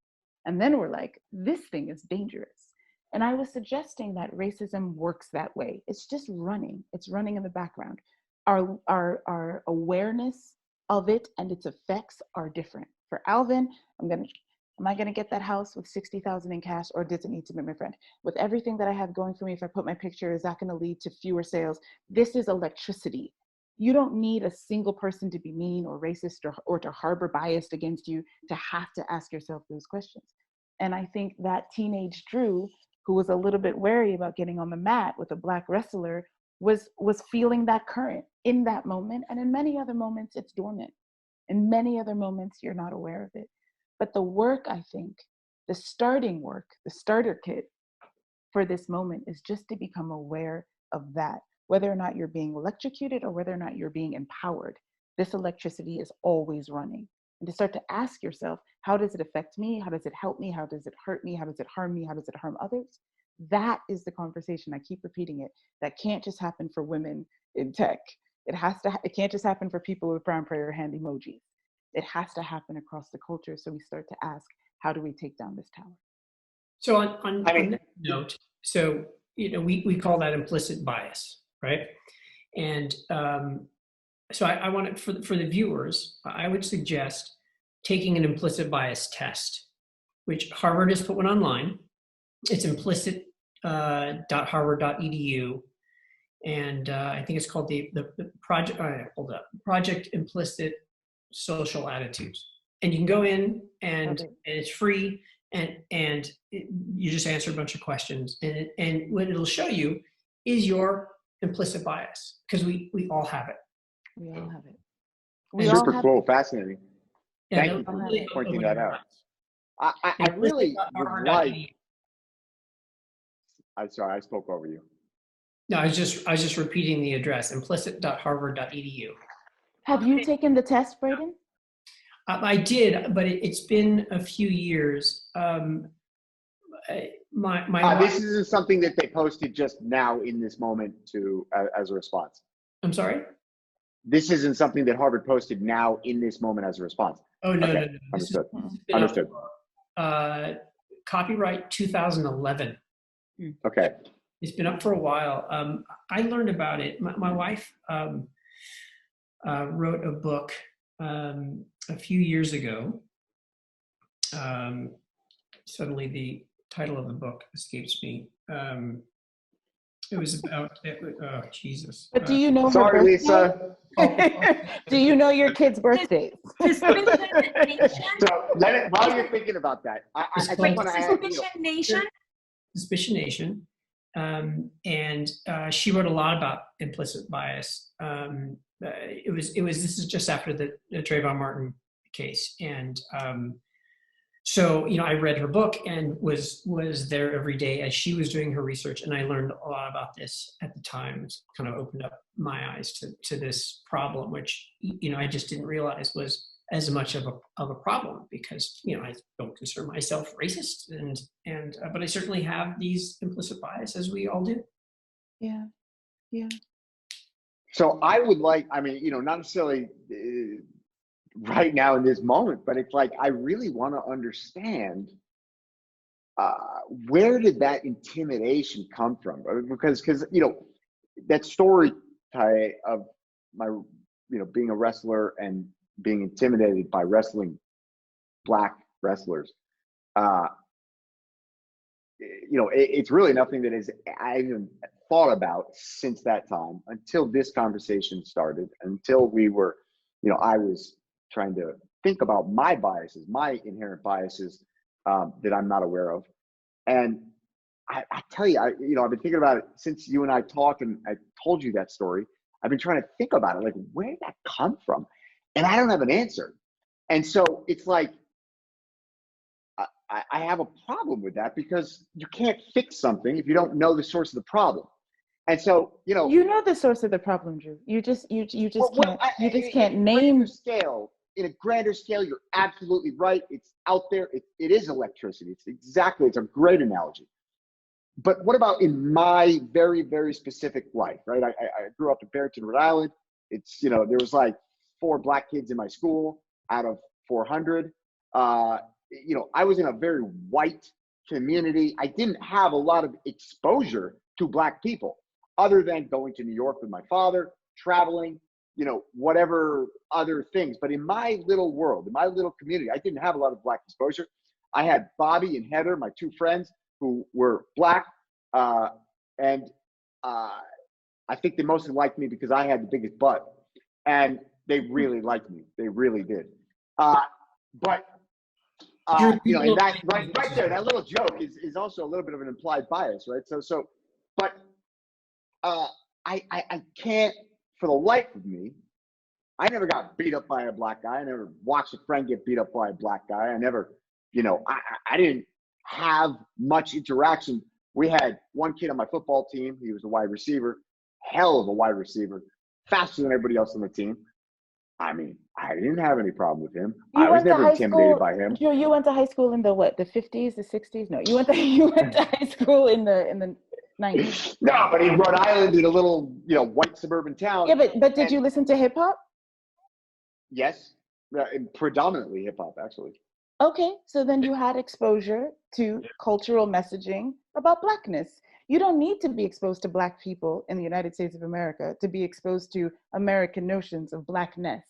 And then we're like, this thing is dangerous. And I was suggesting that racism works that way. It's just running. It's running in the background. Our awareness of it and its effects are different. For Alvin, am I gonna get that house with $60,000 in cash, or does it need to be my friend? With everything that I have going for me, if I put my picture, is that gonna lead to fewer sales? This is electricity. You don't need a single person to be mean or racist or to harbor bias against you to have to ask yourself those questions. And I think that teenage Drew, who was a little bit wary about getting on the mat with a Black wrestler, was feeling that current in that moment. And in many other moments, it's dormant. In many other moments, you're not aware of it. But the work, I think, the starting work, the starter kit for this moment is just to become aware of that. Whether or not you're being electrocuted or whether or not you're being empowered, this electricity is always running. And to start to ask yourself, how does it affect me? How does it help me? How does it hurt me? How does it harm me? How does it harm others? That is the conversation. I keep repeating it. That can't just happen for women in tech. It can't just happen for people with brown prayer hand emojis. It has to happen across the culture. So we start to ask, how do we take down this tower? So on that note, so we call that implicit bias, right? And so I want to, for the viewers, I would suggest taking an implicit bias test, which Harvard has put one online. It's implicit.harvard.edu. And I think it's called the project, Project Implicit Social Attitudes. And you can go in and it's free, and you just answer a bunch of questions. And what it'll show you is your implicit bias, because we all have it. We all have it. Super cool, fascinating. Yeah, Thank you for pointing that out. I really would like. I'm sorry, I spoke over you. No, I was just repeating the address, implicit.harvard.edu. Have you taken the test, Braden? I did, but it's been a few years. This isn't something that they posted just now in this moment to as a response. I'm sorry? This isn't something that Harvard posted now in this moment as a response. Oh, no, okay. no. Understood. Understood. Copyright 2011. Okay. It's been up for a while. I learned about it. My wife wrote a book a few years ago. Suddenly the title of the book escapes me. It was about, oh, Jesus. But do you know her Sorry, birthday? Lisa. Do you know your kids' birthdays? Suspicion Nation. So while you're thinking about that, I just want to add, Suspicion Nation. Suspicion Nation. And she wrote a lot about implicit bias. This is just after the Trayvon Martin case. And so, I read her book and was there every day as she was doing her research. And I learned a lot about this at the time. It's kind of opened up my eyes to this problem, which, I just didn't realize was as much of a problem because, I don't consider myself racist but I certainly have these implicit bias, as we all do. Yeah. Yeah. So I would like, not necessarily right now in this moment, but it's like, I really want to understand where did that intimidation come from? Because that story, Ty, of my, being a wrestler and being intimidated by wrestling Black wrestlers, it's really nothing that I even thought about since that time until this conversation started, until we were, I was trying to think about my biases, my inherent biases that I'm not aware of. And I tell you, I've been thinking about it since you and I talked and I told you that story. I've been trying to think about it, like, where did that come from? And I don't have an answer. And so it's like, I have a problem with that because you can't fix something if you don't know the source of the problem. And so, you know the source of the problem, Drew. You just can't name scale. In a grander scale, you're absolutely right. It's out there. It is electricity. It's a great analogy. But what about in my very, very specific life, right? I grew up in Barrington, Rhode Island. It's, there was like 4 Black kids in my school out of 400. I was in a very white community. I didn't have a lot of exposure to Black people other than going to New York with my father, traveling, whatever other things. But in my little world, in my little community, I didn't have a lot of Black exposure. I had Bobby and Heather, my 2 friends, who were Black. And I think they mostly liked me because I had the biggest butt. And they really liked me. They really did. But and that right there, that little joke is also a little bit of an implied bias, right? But I can't, for the life of me, I never got beat up by a Black guy. I never watched a friend get beat up by a Black guy. I never, I didn't have much interaction. We had one kid on my football team. He was a wide receiver, hell of a wide receiver, faster than everybody else on the team. I didn't have any problem with him. I was never intimidated by him. You went to high school in the what? The 50s, the 60s? No, you went to high school in the 90s. No, but in Rhode Island, in a little white suburban town. Yeah, but did you listen to hip hop? Yes, predominantly hip hop, actually. Okay, so then you had exposure to cultural messaging about Blackness. You don't need to be exposed to Black people in the United States of America to be exposed to American notions of Blackness.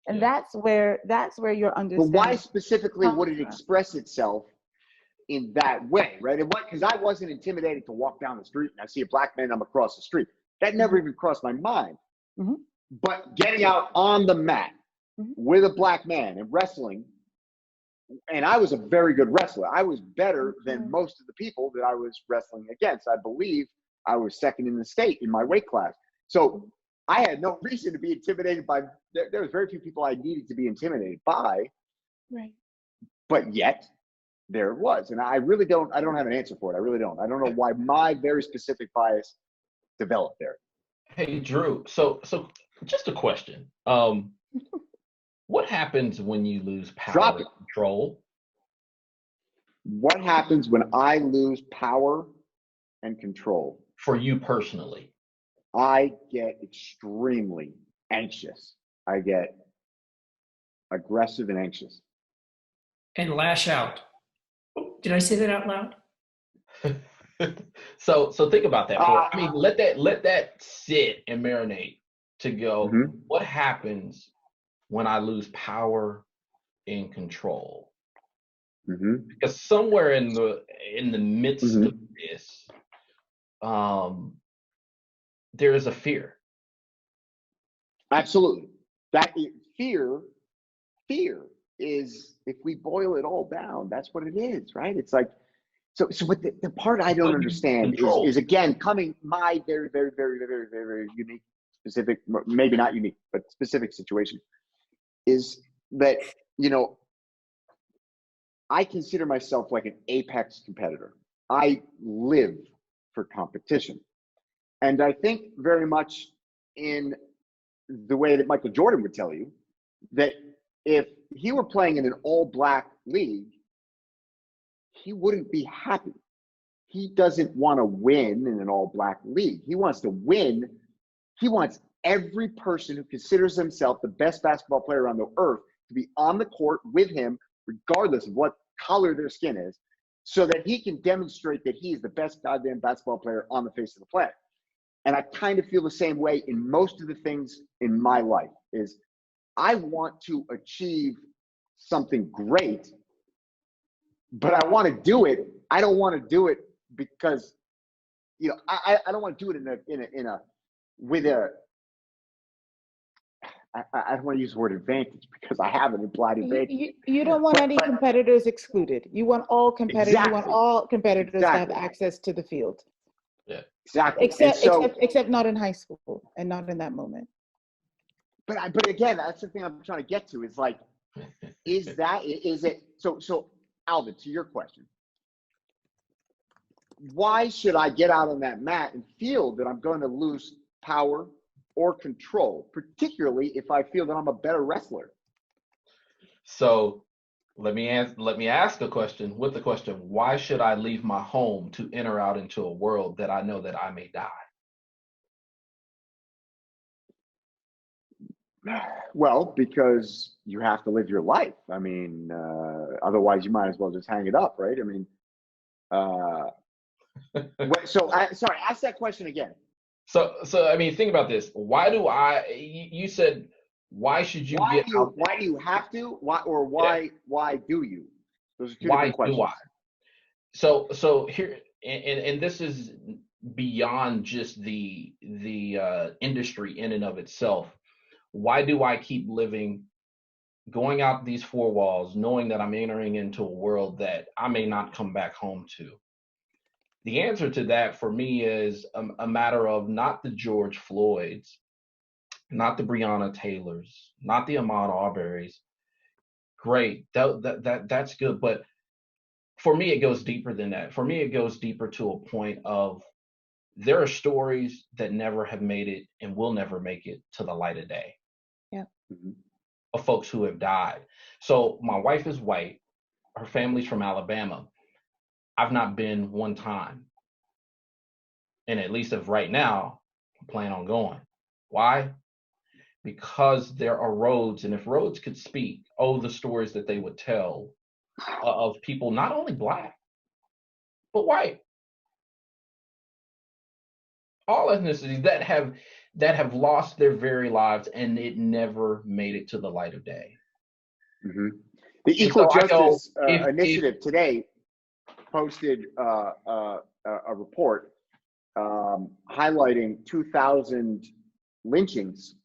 And that's where your understanding. But why specifically would it express itself in that way, right? Because I wasn't intimidated to walk down the street and I see a Black man, I'm across the street. That never even crossed my mind. Mm-hmm. But getting out on the mat with a Black man and wrestling, and I was a very good wrestler. I was better than most of the people that I was wrestling against. I believe I was second in the state in my weight class. So I had no reason to be intimidated by, there was very few people I needed to be intimidated by. Right. But yet there it was. And I don't have an answer for it. I really don't. I don't know why my very specific bias develop there. Hey, Drew. So just a question. What happens when you lose power and control? What happens when I lose power and control? For you personally? I get extremely anxious. I get aggressive and anxious. And lash out. Oh, did I say that out loud? So think about that. I mean, let that sit and marinate to go. What happens when I lose power and control? Because somewhere in the midst of this, there is a fear. Absolutely. That fear is, if we boil it all down, that's what it is, right? It's like, so what the part I don't understand is again, coming my very, very, very, very, very, very unique, specific, maybe not unique, but specific situation is that, you know, I consider myself like an apex competitor. I live for competition. And I think very much in the way that Michael Jordan would tell you, that if he were playing in an all-black league, he wouldn't be happy. He doesn't want to win in an all-black league. He wants to win. He wants every person who considers himself the best basketball player on the earth to be on the court with him, regardless of what color their skin is, so that he can demonstrate that he is the best goddamn basketball player on the face of the planet. And I kind of feel the same way in most of the things in my life. Is I want to achieve something great, but I want to do it. I don't want to do it because, you know, I don't want to do it I don't want to use the word advantage because I have an implied advantage. You don't want any competitors excluded. You want all competitors. Exactly. You want all competitors to have access to the field. Yeah. Exactly. Except not in high school and not in that moment. But again, that's the thing I'm trying to get to. Is like, is it so Alvin, to your question, why should I get out on that mat and feel that I'm going to lose power or control, particularly if I feel that I'm a better wrestler? So let me ask a question with the question: why should I leave my home to enter out into a world that I know that I may die? Well, because you have to live your life. I mean, otherwise you might as well just hang it up, right? I mean, sorry, ask that question again. So I mean, think about this. Why do you said, why should you why do you have to? Why do you? Those are two different questions. Why do I? So here, and this is beyond just the industry in and of itself. Why do I keep living, going out these four walls, knowing that I'm entering into a world that I may not come back home to? The answer to that for me is a matter of not the George Floyds, not the Breonna Taylors, not the Ahmaud Arbery's. Great, that's good, but for me it goes deeper than that. For me it goes deeper to a point of there are stories that never have made it and will never make it to the light of day. Yeah. Of folks who have died. So my wife is white, her family's from Alabama. I've not been one time. And at least of right now, I plan on going. Why? Because there are roads, and if roads could speak, the stories that they would tell of people, not only black, but white. All ethnicities that have lost their very lives and it never made it to the light of day. Mm-hmm. The Equal Justice Initiative today posted a report highlighting 2,000 lynchings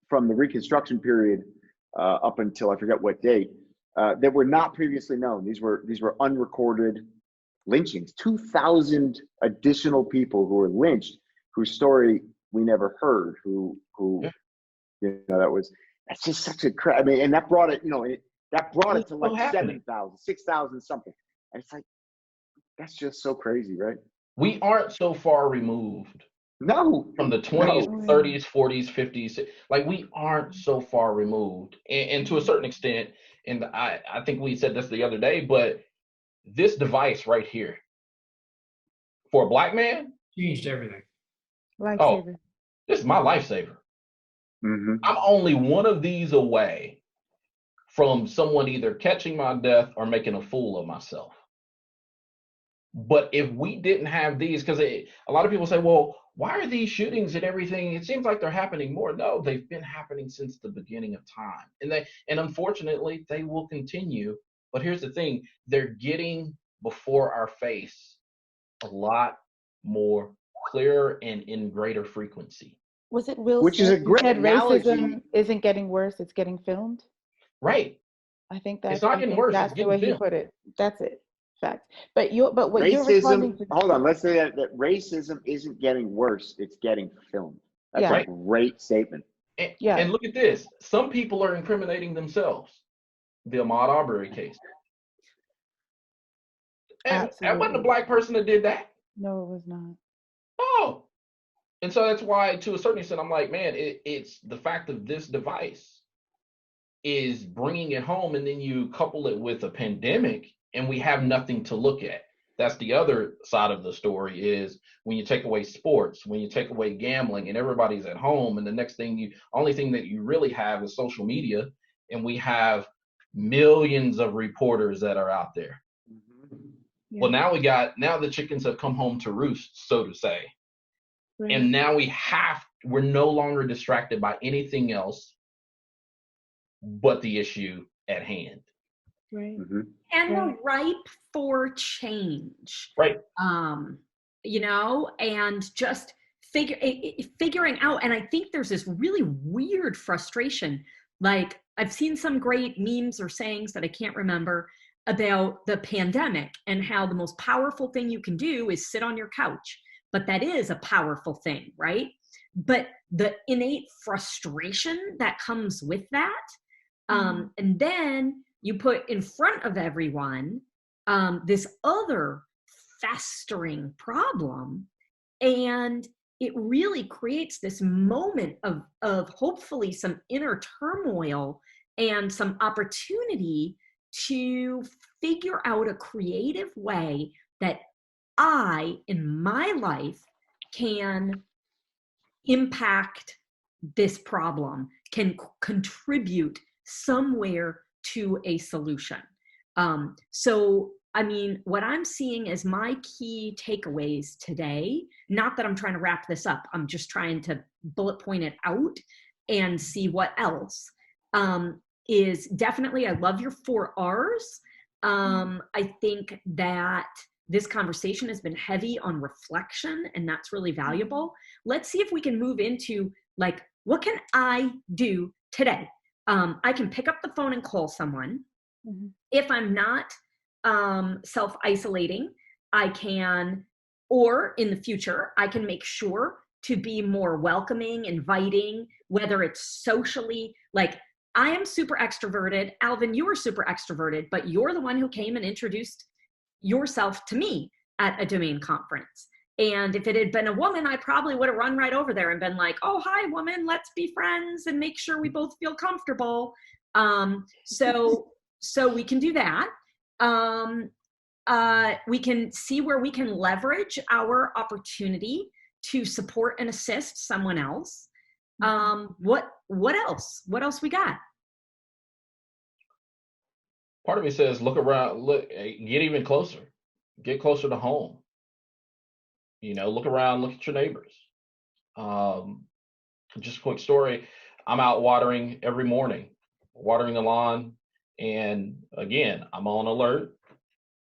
from the Reconstruction period up until I forget what date that were not previously known. These were unrecorded lynchings. 2,000 additional people who were lynched, whose story we never heard. Who you know, that's just such a I mean, and that brought it, you know, that brought it to like 7,000, 6,000 something. And it's like, that's just so crazy, right? We aren't so far removed No, from the 20s, no. 30s, 40s, 50s. Like, we aren't so far removed. And to a certain extent, and I think we said this the other day, but this device right here, for a black man, Changed everything. oh, Lifesaver. this is my lifesaver. Mm-hmm. I'm only one of these away from someone either catching my death or making a fool of myself. But if we didn't have these, because a lot of people say, well, why are these shootings and everything? It seems like they're happening more. No, they've been happening since the beginning of time. And unfortunately, they will continue. But here's the thing, they're getting before our face a lot more clearer and in greater frequency. Was it Will Which is Smith a who great said analogy. racism isn't getting worse, it's getting filmed? Right. I think It's not getting worse, that's it's the getting way he filmed. put it. That's it. Fact. But what you're Racism, responding to. hold on, let's say that racism isn't getting worse, it's getting filmed. That's Yeah. a great statement. And look at this. Some people are incriminating themselves. The Ahmaud Arbery case. And that wasn't a Absolutely. black person that did that. No, it was not. Oh. And so that's why, to a certain extent, I'm like, man, it's the fact of this device is bringing it home, and then you couple it with a pandemic, and we have nothing to look at. That's the other side of the story, is when you take away sports, when you take away gambling, and everybody's at home, and the next thing only thing that you really have is social media, and we have millions of reporters that are out there. Yeah. Well, now the chickens have come home to roost, so to say. Right. And now we're no longer distracted by anything else but the issue at hand. Right. Mm-hmm. And Right. we're ripe for change. Right. And just figuring out. And I think there's this really weird frustration. Like, I've seen some great memes or sayings that I can't remember about the pandemic and how the most powerful thing you can do is sit on your couch. But that is a powerful thing, right? But the innate frustration that comes with that, and then you put in front of everyone this other festering problem, and it really creates this moment of hopefully some inner turmoil and some opportunity to figure out a creative way that I, in my life, can impact this problem, can contribute somewhere to a solution. So, I mean, what I'm seeing as my key takeaways today, not that I'm trying to wrap this up, I'm just trying to bullet point it out and see what else, is definitely, I love your 4 R's. I think that this conversation has been heavy on reflection, and that's really valuable. Let's see if we can move into, like, what can I do today? I can pick up the phone and call someone. Mm-hmm. If I'm not self-isolating, I can, or in the future, I can make sure to be more welcoming, inviting, whether it's socially, like, I am super extroverted. Alvin, you are super extroverted, but you're the one who came and introduced yourself to me at a domain conference. And if it had been a woman, I probably would have run right over there and been like, oh, hi, woman, let's be friends and make sure we both feel comfortable. So we can do that. We can see where we can leverage our opportunity to support and assist someone else. What else? What else we got? Part of me says, look around, get even closer, get closer to home. Look around, look at your neighbors. Just a quick story. I'm out watering every morning, watering the lawn. And again, I'm on alert.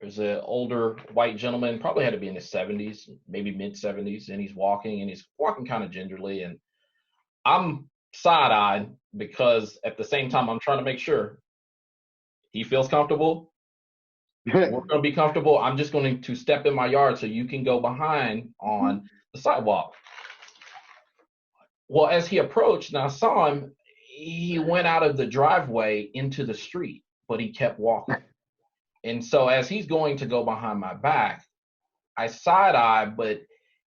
There's an older white gentleman, probably had to be in his 70s, maybe mid 70s. And he's walking kind of gingerly. And I'm side-eyed because at the same time, I'm trying to make sure he feels comfortable. We're going to be comfortable. I'm just going to step in my yard so you can go behind on the sidewalk. Well, as he approached and I saw him, he went out of the driveway into the street, but he kept walking. And so as he's going to go behind my back, I side eye, but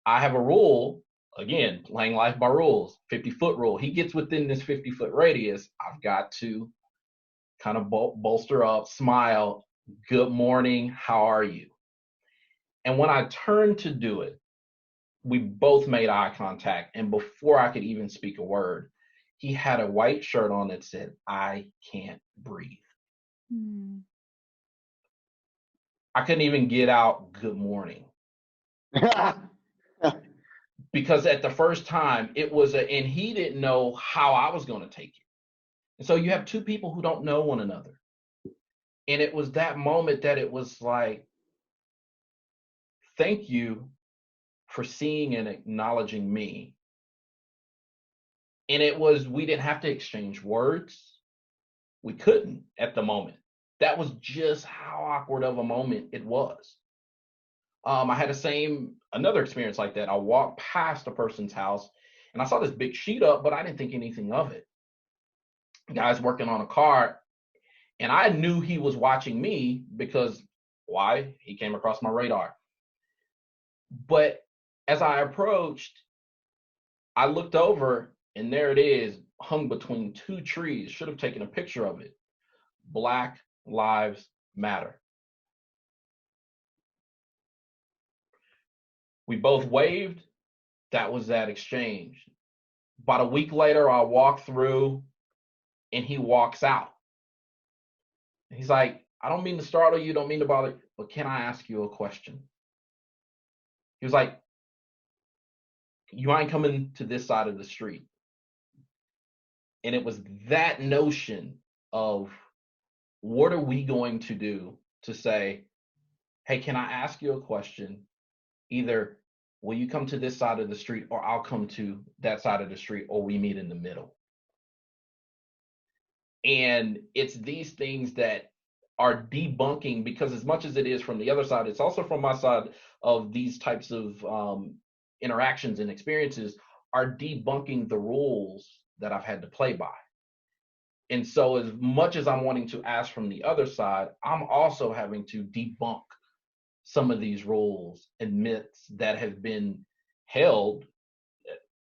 I have a rule, again, playing life by rules, 50-foot rule. He gets within this 50-foot radius, I've got to kind of bolster up, smile, good morning, how are you? And when I turned to do it, we both made eye contact. And before I could even speak a word, he had a white shirt on that said, I can't breathe. I couldn't even get out good morning. Because at the first time it was and he didn't know how I was going to take it. And so you have two people who don't know one another. And it was that moment that it was like, thank you for seeing and acknowledging me. And it was, we didn't have to exchange words. We couldn't at the moment. That was just how awkward of a moment it was. I had another experience like that. I walked past a person's house and I saw this big sheet up, but I didn't think anything of it. The guy's working on a car, and I knew he was watching me because why? He came across my radar. But as I approached, I looked over and there it is, hung between two trees. Should have taken a picture of it. Black Lives Matter. We both waved. That was that exchange. About a week later, I walk through and he walks out. He's like, I don't mean to startle you, don't mean to bother, but can I ask you a question? He was like, you mind coming to this side of the street? And it was that notion of what are we going to do to say, hey, can I ask you a question? Either will you come to this side of the street or I'll come to that side of the street or we meet in the middle. And it's these things that are debunking, because as much as it is from the other side, it's also from my side of these types of interactions and experiences are debunking the rules that I've had to play by. And so as much as I'm wanting to ask from the other side, I'm also having to debunk some of these rules and myths that have been held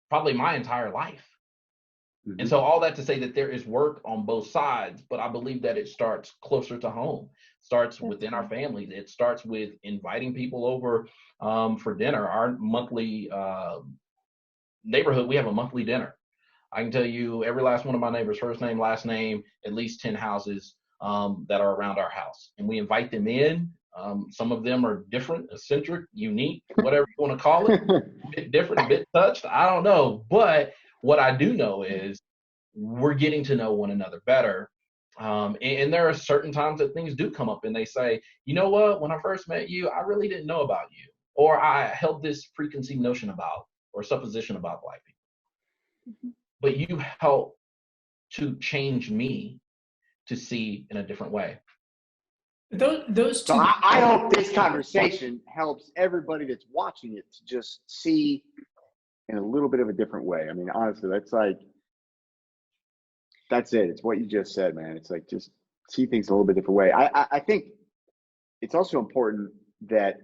probably my entire life. And so all that to say that there is work on both sides, but I believe that it starts closer to home, starts within our families. It starts with inviting people over for dinner. Our monthly neighborhood, we have a monthly dinner. I can tell you every last one of my neighbors, first name, last name, at least 10 houses that are around our house. And we invite them in. Some of them are different, eccentric, unique, whatever you want to call it, a bit different, a bit touched. I don't know. But what I do know is we're getting to know one another better. And there are certain times that things do come up and they say, you know what, when I first met you, I really didn't know about you. Or I held this preconceived notion about or supposition about Black people. But you help to change me to see in a different way. Those two. So I hope this conversation helps everybody that's watching it to just see in a little bit of a different way. I mean, honestly, that's it. It's what you just said, man. It's like just see things a little bit different way. I think it's also important that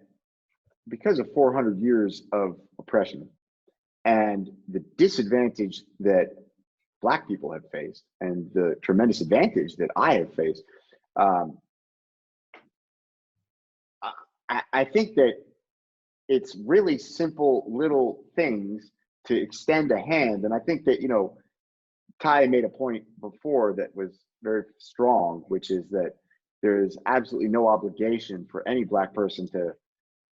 because of 400 years of oppression and the disadvantage that Black people have faced and the tremendous advantage that I have faced, I think that it's really simple little things to extend a hand. And I think that, you know, Ty made a point before that was very strong, which is that there's absolutely no obligation for any Black person to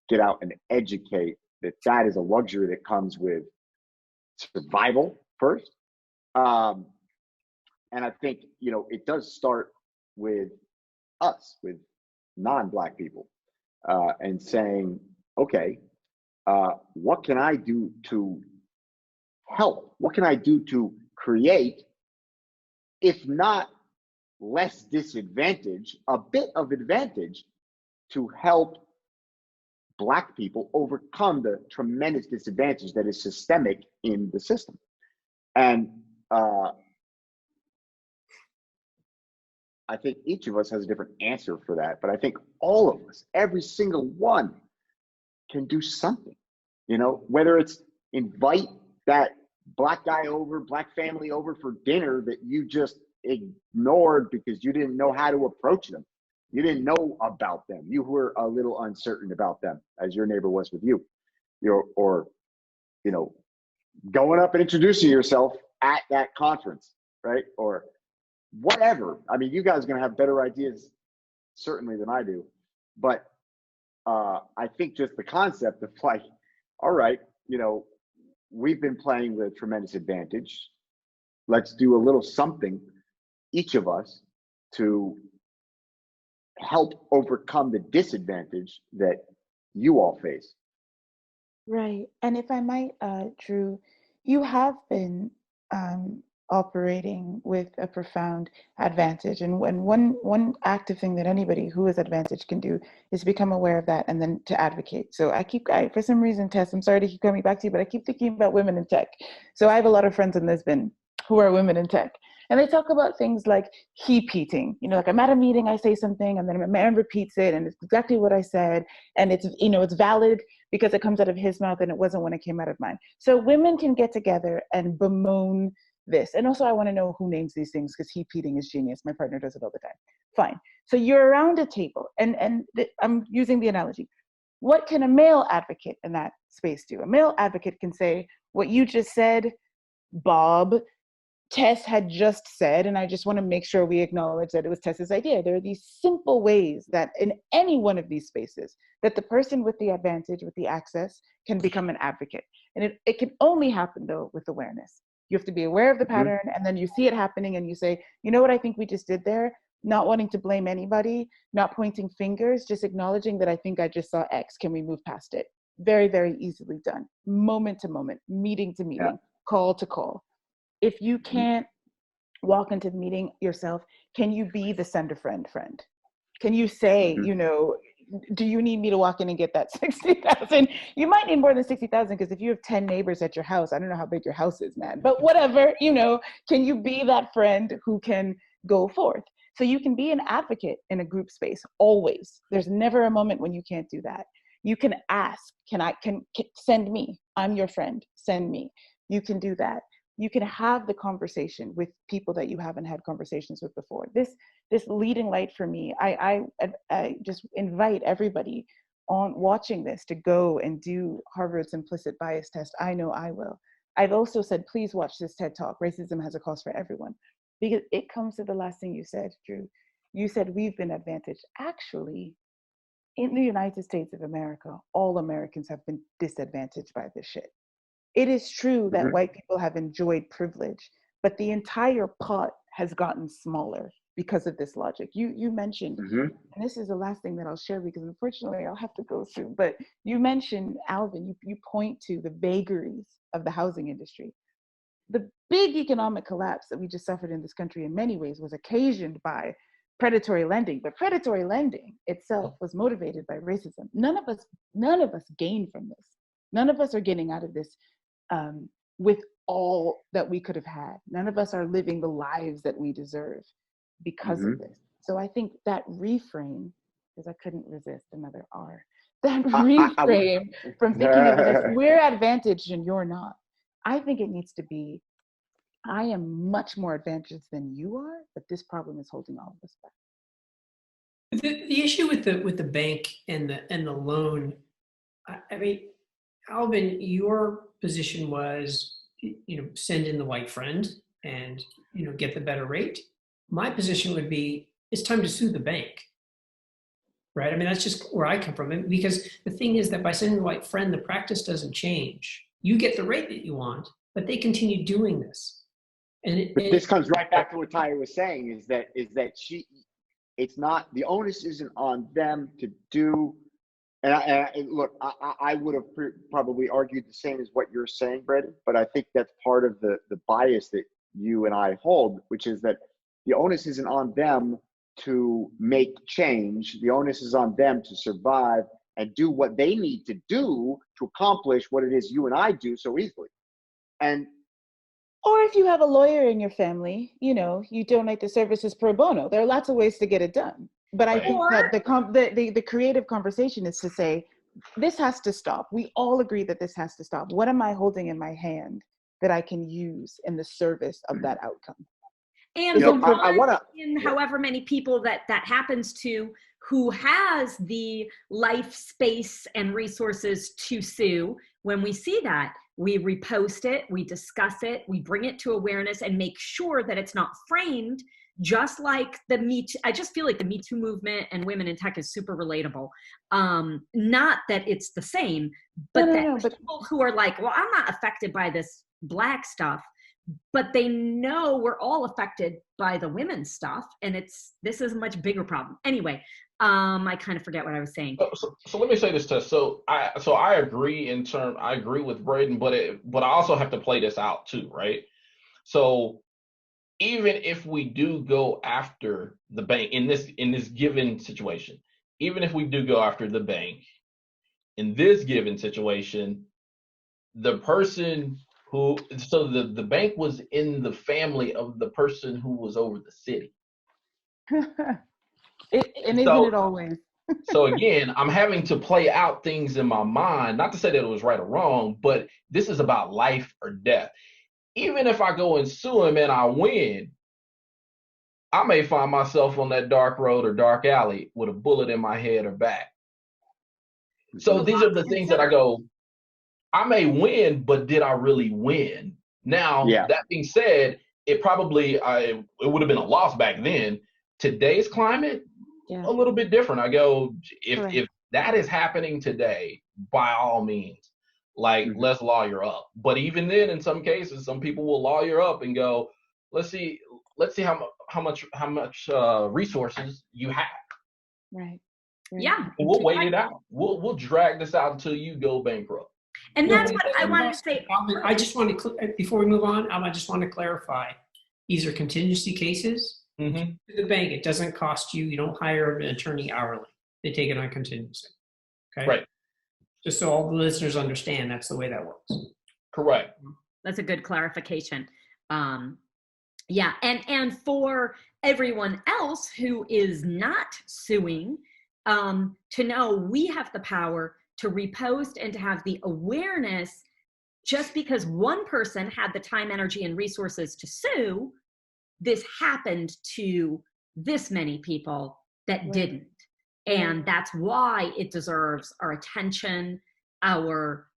get out and educate, that is a luxury that comes with survival first. And I think, you know, it does start with us, with non-Black people, and saying, okay, what can I do to help? What can I do to create, if not less disadvantage, a bit of advantage to help Black people overcome the tremendous disadvantage that is systemic in the system? And I think each of us has a different answer for that, but I think all of us, every single one, can do something, you know, whether it's invite that black guy over, black family over for dinner that you just ignored because you didn't know how to approach them. You didn't know about them. You were a little uncertain about them, as your neighbor was with you. Or you know, going up and introducing yourself at that conference, right? Or whatever. I mean, you guys are going to have better ideas certainly than I do. But I think just the concept of like, all right, you know, we've been playing with a tremendous advantage. Let's do a little something, each of us, to help overcome the disadvantage that you all face. Right. And if I might, Drew, you have been operating with a profound advantage. And when one active thing that anybody who is advantaged can do is become aware of that and then to advocate. So for some reason, Tess, I'm sorry to keep coming back to you, but I keep thinking about women in tech. So I have a lot of friends in Lisbon who are women in tech. And they talk about things like repeating, you know, like I'm at a meeting, I say something, and then a man repeats it, and it's exactly what I said, and it's, you know, it's valid because it comes out of his mouth and it wasn't when it came out of mine. So women can get together and bemoan this. And also I want to know who names these things because repeating is genius. My partner does it all the time. Fine. So you're around a table, and I'm using the analogy. What can a male advocate in that space do? A male advocate can say, what you just said, Bob, Tess had just said, and I just want to make sure we acknowledge that it was Tess's idea. There are these simple ways that in any one of these spaces that the person with the advantage, with the access, can become an advocate. And it can only happen, though, with awareness. You have to be aware of the pattern, and then you see it happening and you say, you know what I think we just did there? Not wanting to blame anybody, not pointing fingers, just acknowledging that I think I just saw X. Can we move past it? Very, very easily done. Moment to moment, meeting to meeting, call to call. If you can't walk into the meeting yourself, can you be the send a friend? Can you say, you know, do you need me to walk in and get that 60,000? You might need more than 60,000 because if you have 10 neighbors at your house, I don't know how big your house is, man, but whatever, you know, can you be that friend who can go forth? So you can be an advocate in a group space, always. There's never a moment when you can't do that. You can ask, can send me, I'm your friend, send me. You can do that. You can have the conversation with people that you haven't had conversations with before. This leading light for me, I just invite everybody on watching this to go and do Harvard's implicit bias test. I know I will. I've also said, please watch this TED Talk, Racism Has a Cost for Everyone, because it comes to the last thing you said, Drew. You said we've been advantaged. Actually, in the United States of America, all Americans have been disadvantaged by this shit. It is true that white people have enjoyed privilege, but the entire pot has gotten smaller because of this logic. You mentioned, and this is the last thing that I'll share because unfortunately I'll have to go soon, but you mentioned, Alvin, you point to the vagaries of the housing industry. The big economic collapse that we just suffered in this country in many ways was occasioned by predatory lending, but predatory lending itself was motivated by racism. None of us gain from this. None of us are getting out of this with all that we could have had. None of us are living the lives that we deserve because of this. So I think that reframe, because I couldn't resist another R, that reframe from thinking of it as we're advantaged and you're not. I think it needs to be, I am much more advantaged than you are, but this problem is holding all of us back. The issue with the bank and the loan, I mean, Alvin, your position was, you know, send in the white friend and, you know, get the better rate. My position would be, it's time to sue the bank, right? I mean, that's just where I come from. Because the thing is that by sending the white friend, the practice doesn't change. You get the rate that you want, but they continue doing this. And this comes right back to what Taya was saying, is that it's not, the onus isn't on them to do. And look, I would have probably argued the same as what you're saying, Brandon, but I think that's part of the bias that you and I hold, which is that the onus isn't on them to make change. The onus is on them to survive and do what they need to do to accomplish what it is you and I do so easily. Or if you have a lawyer in your family, you know, you donate the services pro bono. There are lots of ways to get it done. But I think that the creative conversation is to say, this has to stop. We all agree that this has to stop. What am I holding in my hand that I can use in the service of that outcome? And Is the it one I wanna, in however many people that happens to, who has the life, space, and resources to sue, when we see that, we repost it, we discuss it, we bring it to awareness and make sure that it's not framed just like the Me Too. I just feel like the Me Too movement and women in tech is super relatable. Not that it's the same, but people who are like, well, I'm not affected by this Black stuff, but they know we're all affected by the women's stuff, and this is a much bigger problem. Anyway, I kind of forget what I was saying. So let me say this, Tess. So I agree I agree with Braden, but I also have to play this out too, right? So even if we do go after the bank in this given situation, even if we do go after the bank in this given situation, the person the bank was in the family of the person who was over the city. Isn't it always? So again, I'm having to play out things in my mind, not to say that it was right or wrong, but this is about life or death. Even if I go and sue him and I win, I may find myself on that dark road or dark alley with a bullet in my head or back. So these are the things that I go, I may win, but did I really win? Now, that being said, it would have been a loss back then. Today's climate, a little bit different. I go, if that is happening today, by all means, like let's lawyer up. But even then, in some cases, some people will lawyer up and go, let's see how much resources you have. Right. Yeah. We'll wait it out. We'll drag this out until you go bankrupt. And that's what I wanted to say. I just want to, before we move on, I just want to clarify. These are contingency cases. Mm-hmm. To the bank, it doesn't cost you. You don't hire an attorney hourly. They take it on contingency. Okay. Right. Just so all the listeners understand, that's the way that works. Correct. That's a good clarification. Yeah, and for everyone else who is not suing, to know we have the power to repost and to have the awareness. Just because one person had the time, energy, and resources to sue, this happened to this many people that didn't. And that's why it deserves our attention, our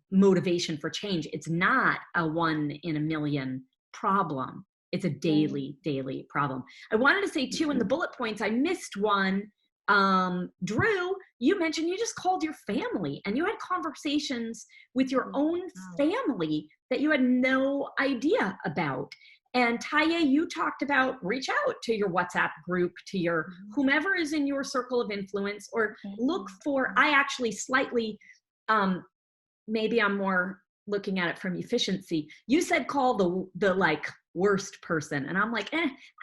motivation for change. It's not a 1 in a million problem. It's a daily problem. I wanted to say too, in the bullet points, I missed one. Drew, you mentioned you just called your family and you had conversations with your own family that you had no idea about. And Taya, you talked about reach out to your WhatsApp group, to your whomever is in your circle of influence, or look for, I actually slightly, maybe I'm more looking at it from efficiency. You said call the like worst person. And I'm like,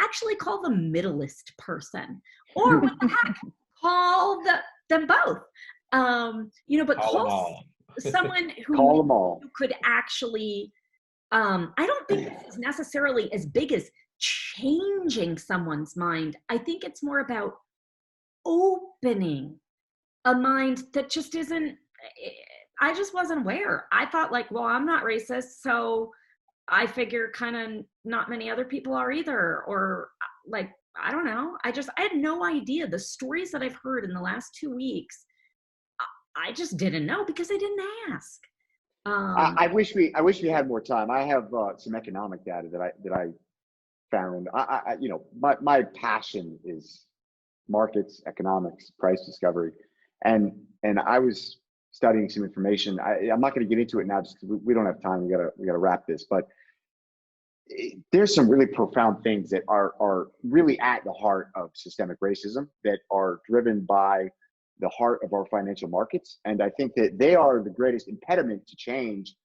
actually call the middleist person. Or what the heck, call them both. But call someone who could actually, I don't think this is necessarily as big as changing someone's mind. I think it's more about opening a mind that just isn't, I just wasn't aware. I thought like, well, I'm not racist, so I figure kind of not many other people are either. Or like, I don't know. I had no idea. The stories that I've heard in the last 2 weeks, I just didn't know because I didn't ask. I wish we had more time. I have some economic data that I found. My passion is markets, economics, price discovery, and I was studying some information. I'm not going to get into it now, just because we don't have time. We gotta wrap this, but there's some really profound things that are really at the heart of systemic racism that are driven by the heart of our financial markets. And I think that they are the greatest impediment to change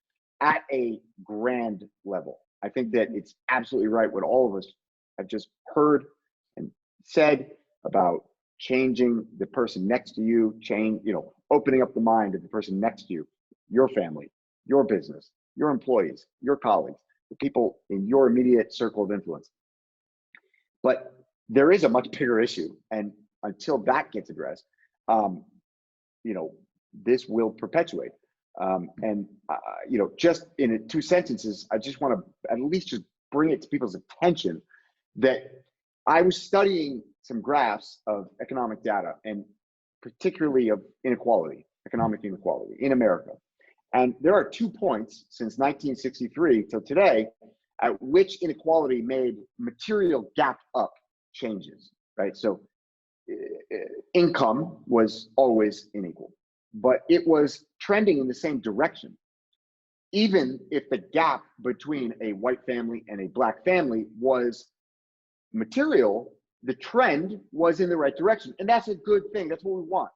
at a grand level. I think that it's absolutely right what all of us have just heard and said about changing the person next to you, opening up the mind of the person next to you, your family, your business, your employees, your colleagues, the people in your immediate circle of influence. But there is a much bigger issue. And until that gets addressed, this will perpetuate. Just in 2 sentences, I just want to at least just bring it to people's attention that I was studying some graphs of economic data, and particularly of inequality, economic inequality in America. And there are 2 points since 1963 till today at which inequality made material gap up changes, right? So income was always unequal, but it was trending in the same direction. Even if the gap between a white family and a black family was material, the trend was in the right direction. And that's a good thing. That's what we want.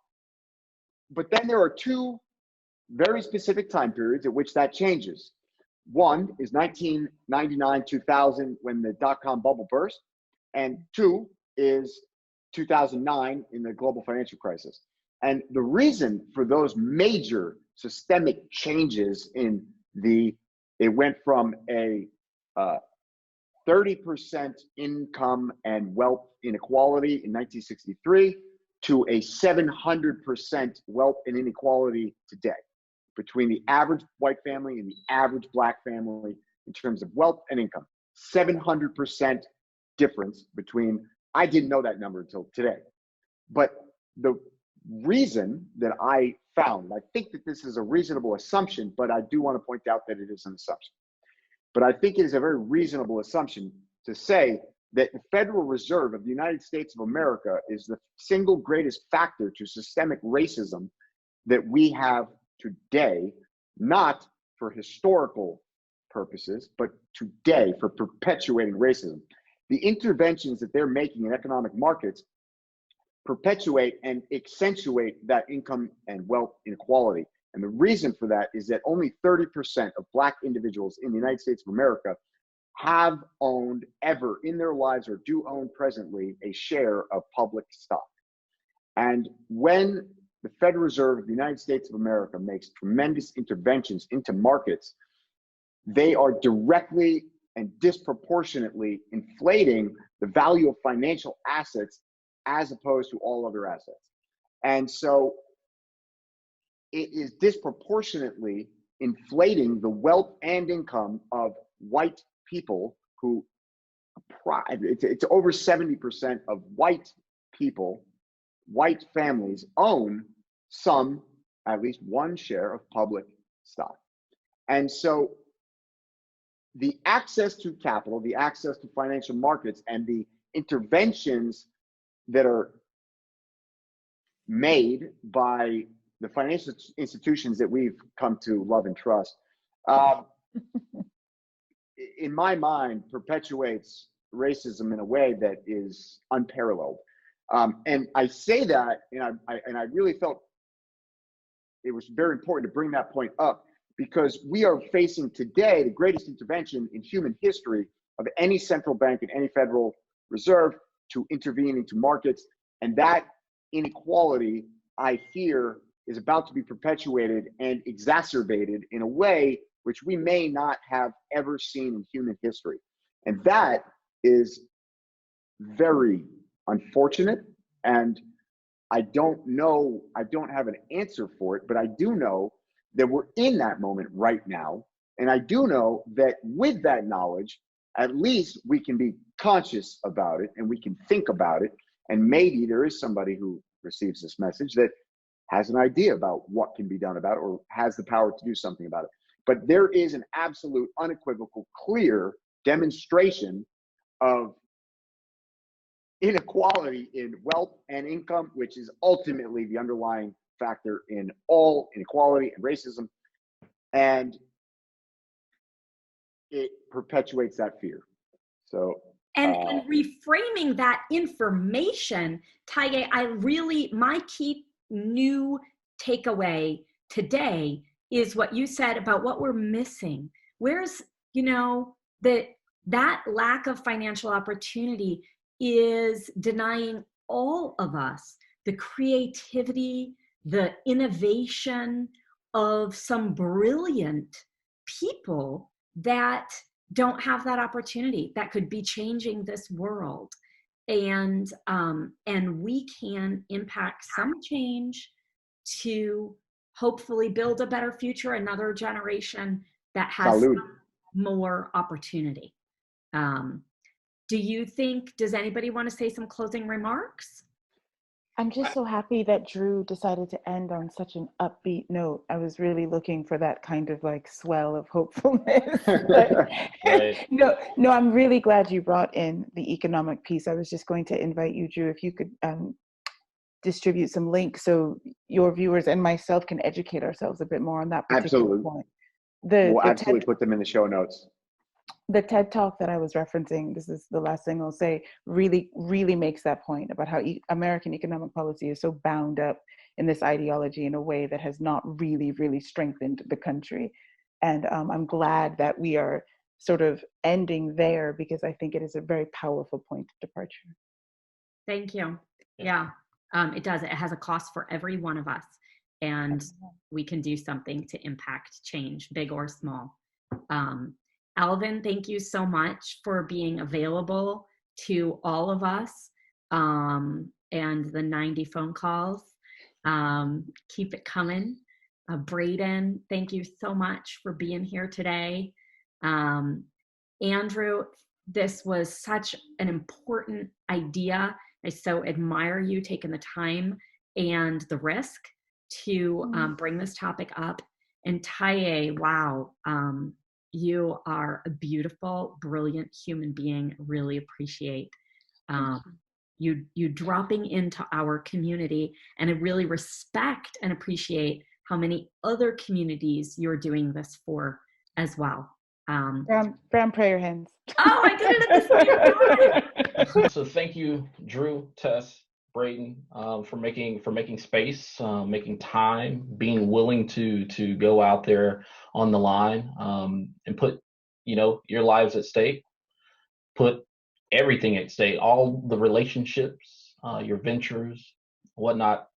But then there are 2 very specific time periods at which that changes. One is 1999, 2000, when the dot-com bubble burst. And 2 is 2009 in the global financial crisis. And the reason for those major systemic changes it went from a 30% income and wealth inequality in 1963 to a 700% wealth and inequality today between the average white family and the average black family in terms of wealth and income. 700% difference between, I didn't know that number until today. But the reason that I found, I think that this is a reasonable assumption, but I do want to point out that it is an assumption. But I think it is a very reasonable assumption to say that the Federal Reserve of the United States of America is the single greatest factor to systemic racism that we have today, not for historical purposes, but today for perpetuating racism. The interventions that they're making in economic markets perpetuate and accentuate that income and wealth inequality. And the reason for that is that only 30% of black individuals in the United States of America have owned ever in their lives or do own presently a share of public stock. And when the Federal Reserve of the United States of America makes tremendous interventions into markets, they are directly and disproportionately inflating the value of financial assets as opposed to all other assets. And so it is disproportionately inflating the wealth and income of white people who, it's over 70% of white people, white families own some, at least one share of public stock. And so the access to capital, the access to financial markets, and the interventions that are made by the financial institutions that we've come to love and trust, in my mind, perpetuates racism in a way that is unparalleled. And I say that, and I really felt it was very important to bring that point up, because we are facing today the greatest intervention in human history of any central bank and any Federal Reserve to intervene into markets. And that inequality, I fear, is about to be perpetuated and exacerbated in a way which we may not have ever seen in human history. And that is very unfortunate. And I don't know, I don't have an answer for it, but I do know that we're in that moment right now. And I do know that with that knowledge, at least we can be conscious about it and we can think about it. And maybe there is somebody who receives this message that has an idea about what can be done about it or has the power to do something about it. But there is an absolute, unequivocal, clear demonstration of inequality in wealth and income, which is ultimately the underlying factor in all inequality and racism. And it perpetuates that fear. So, and reframing that information, Taye, my key new takeaway today is what you said about what we're missing. Where's, that lack of financial opportunity is denying all of us the creativity, the innovation of some brilliant people that don't have that opportunity, that could be changing this world. And we can impact some change to hopefully build a better future, another generation that has Salud. more opportunity. Does anybody want to say some closing remarks? I'm just so happy that Drew decided to end on such an upbeat note. I was really looking for that kind of like swell of hopefulness. But Right. no, I'm really glad you brought in the economic piece. I was just going to invite you, Drew, if you could distribute some links so your viewers and myself can educate ourselves a bit more on that particular Absolutely. point. We'll The absolutely put them in the show notes. the TED Talk that I was referencing, this is the last thing I'll say, really, really makes that point about how American economic policy is so bound up in this ideology in a way that has not really, really strengthened the country. And I'm glad that we are sort of ending there, because I think it is a very powerful point of departure. Thank you. Yeah, it does. It has a cost for every one of us, and we can do something to impact change, big or small. Alvin, thank you so much for being available to all of us, and the 90 phone calls. Keep it coming. Braden, thank you so much for being here today. Andrew, this was such an important idea. I so admire you taking the time and the risk to bring this topic up. And Taye, wow, you are a beautiful, brilliant human being. Really appreciate you dropping into our community, and I really respect and appreciate how many other communities you're doing this for as well. Brown prayer hands. Oh, I did it at the same time. So thank you, Drew, Tess, Braden, for making space, making time, being willing to go out there on the line, and put your lives at stake, put everything at stake, all the relationships, your ventures, whatnot,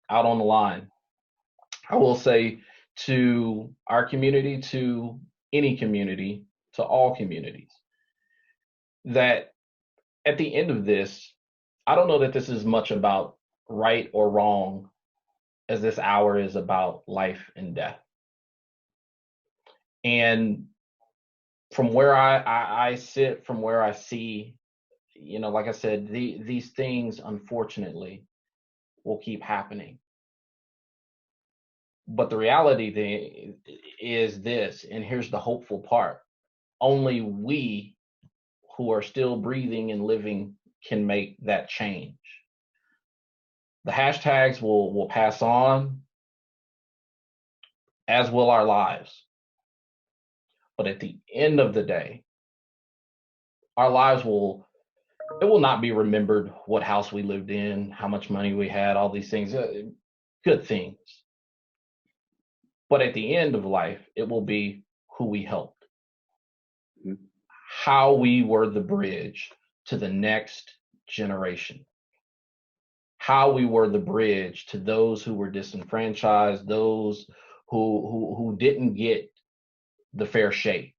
out on the line. I will say to our community, to any community, to all communities, that at the end of this, I don't know that this is much about right or wrong as this hour is about life and death. And from where I sit, from where I see, like I said, these things, unfortunately, will keep happening. But the reality is this, and here's the hopeful part: only we who are still breathing and living can make that change. The hashtags will pass on, as will our lives. But at the end of the day, our lives will not be remembered what house we lived in, how much money we had, all these things, good things. But at the end of life, it will be who we helped, how we were the bridge to the next generation, how we were the bridge to those who were disenfranchised, those who didn't get the fair shake.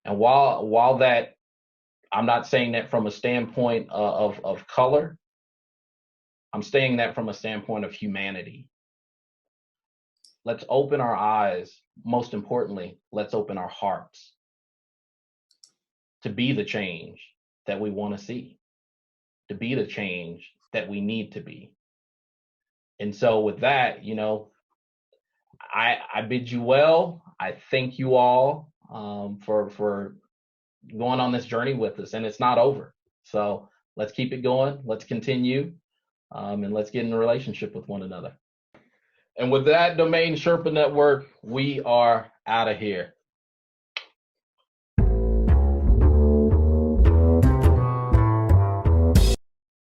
And while that, I'm not saying that from a standpoint of color, I'm saying that from a standpoint of humanity. Let's open our eyes. Most importantly, let's open our hearts to be the change that we want to see, to be the change that we need to be. And so with that, I bid you well. I thank you all for going on this journey with us, and it's not over. So let's keep it going. Let's continue, and let's get in a relationship with one another. And with that, DomainSherpa Network, we are out of here.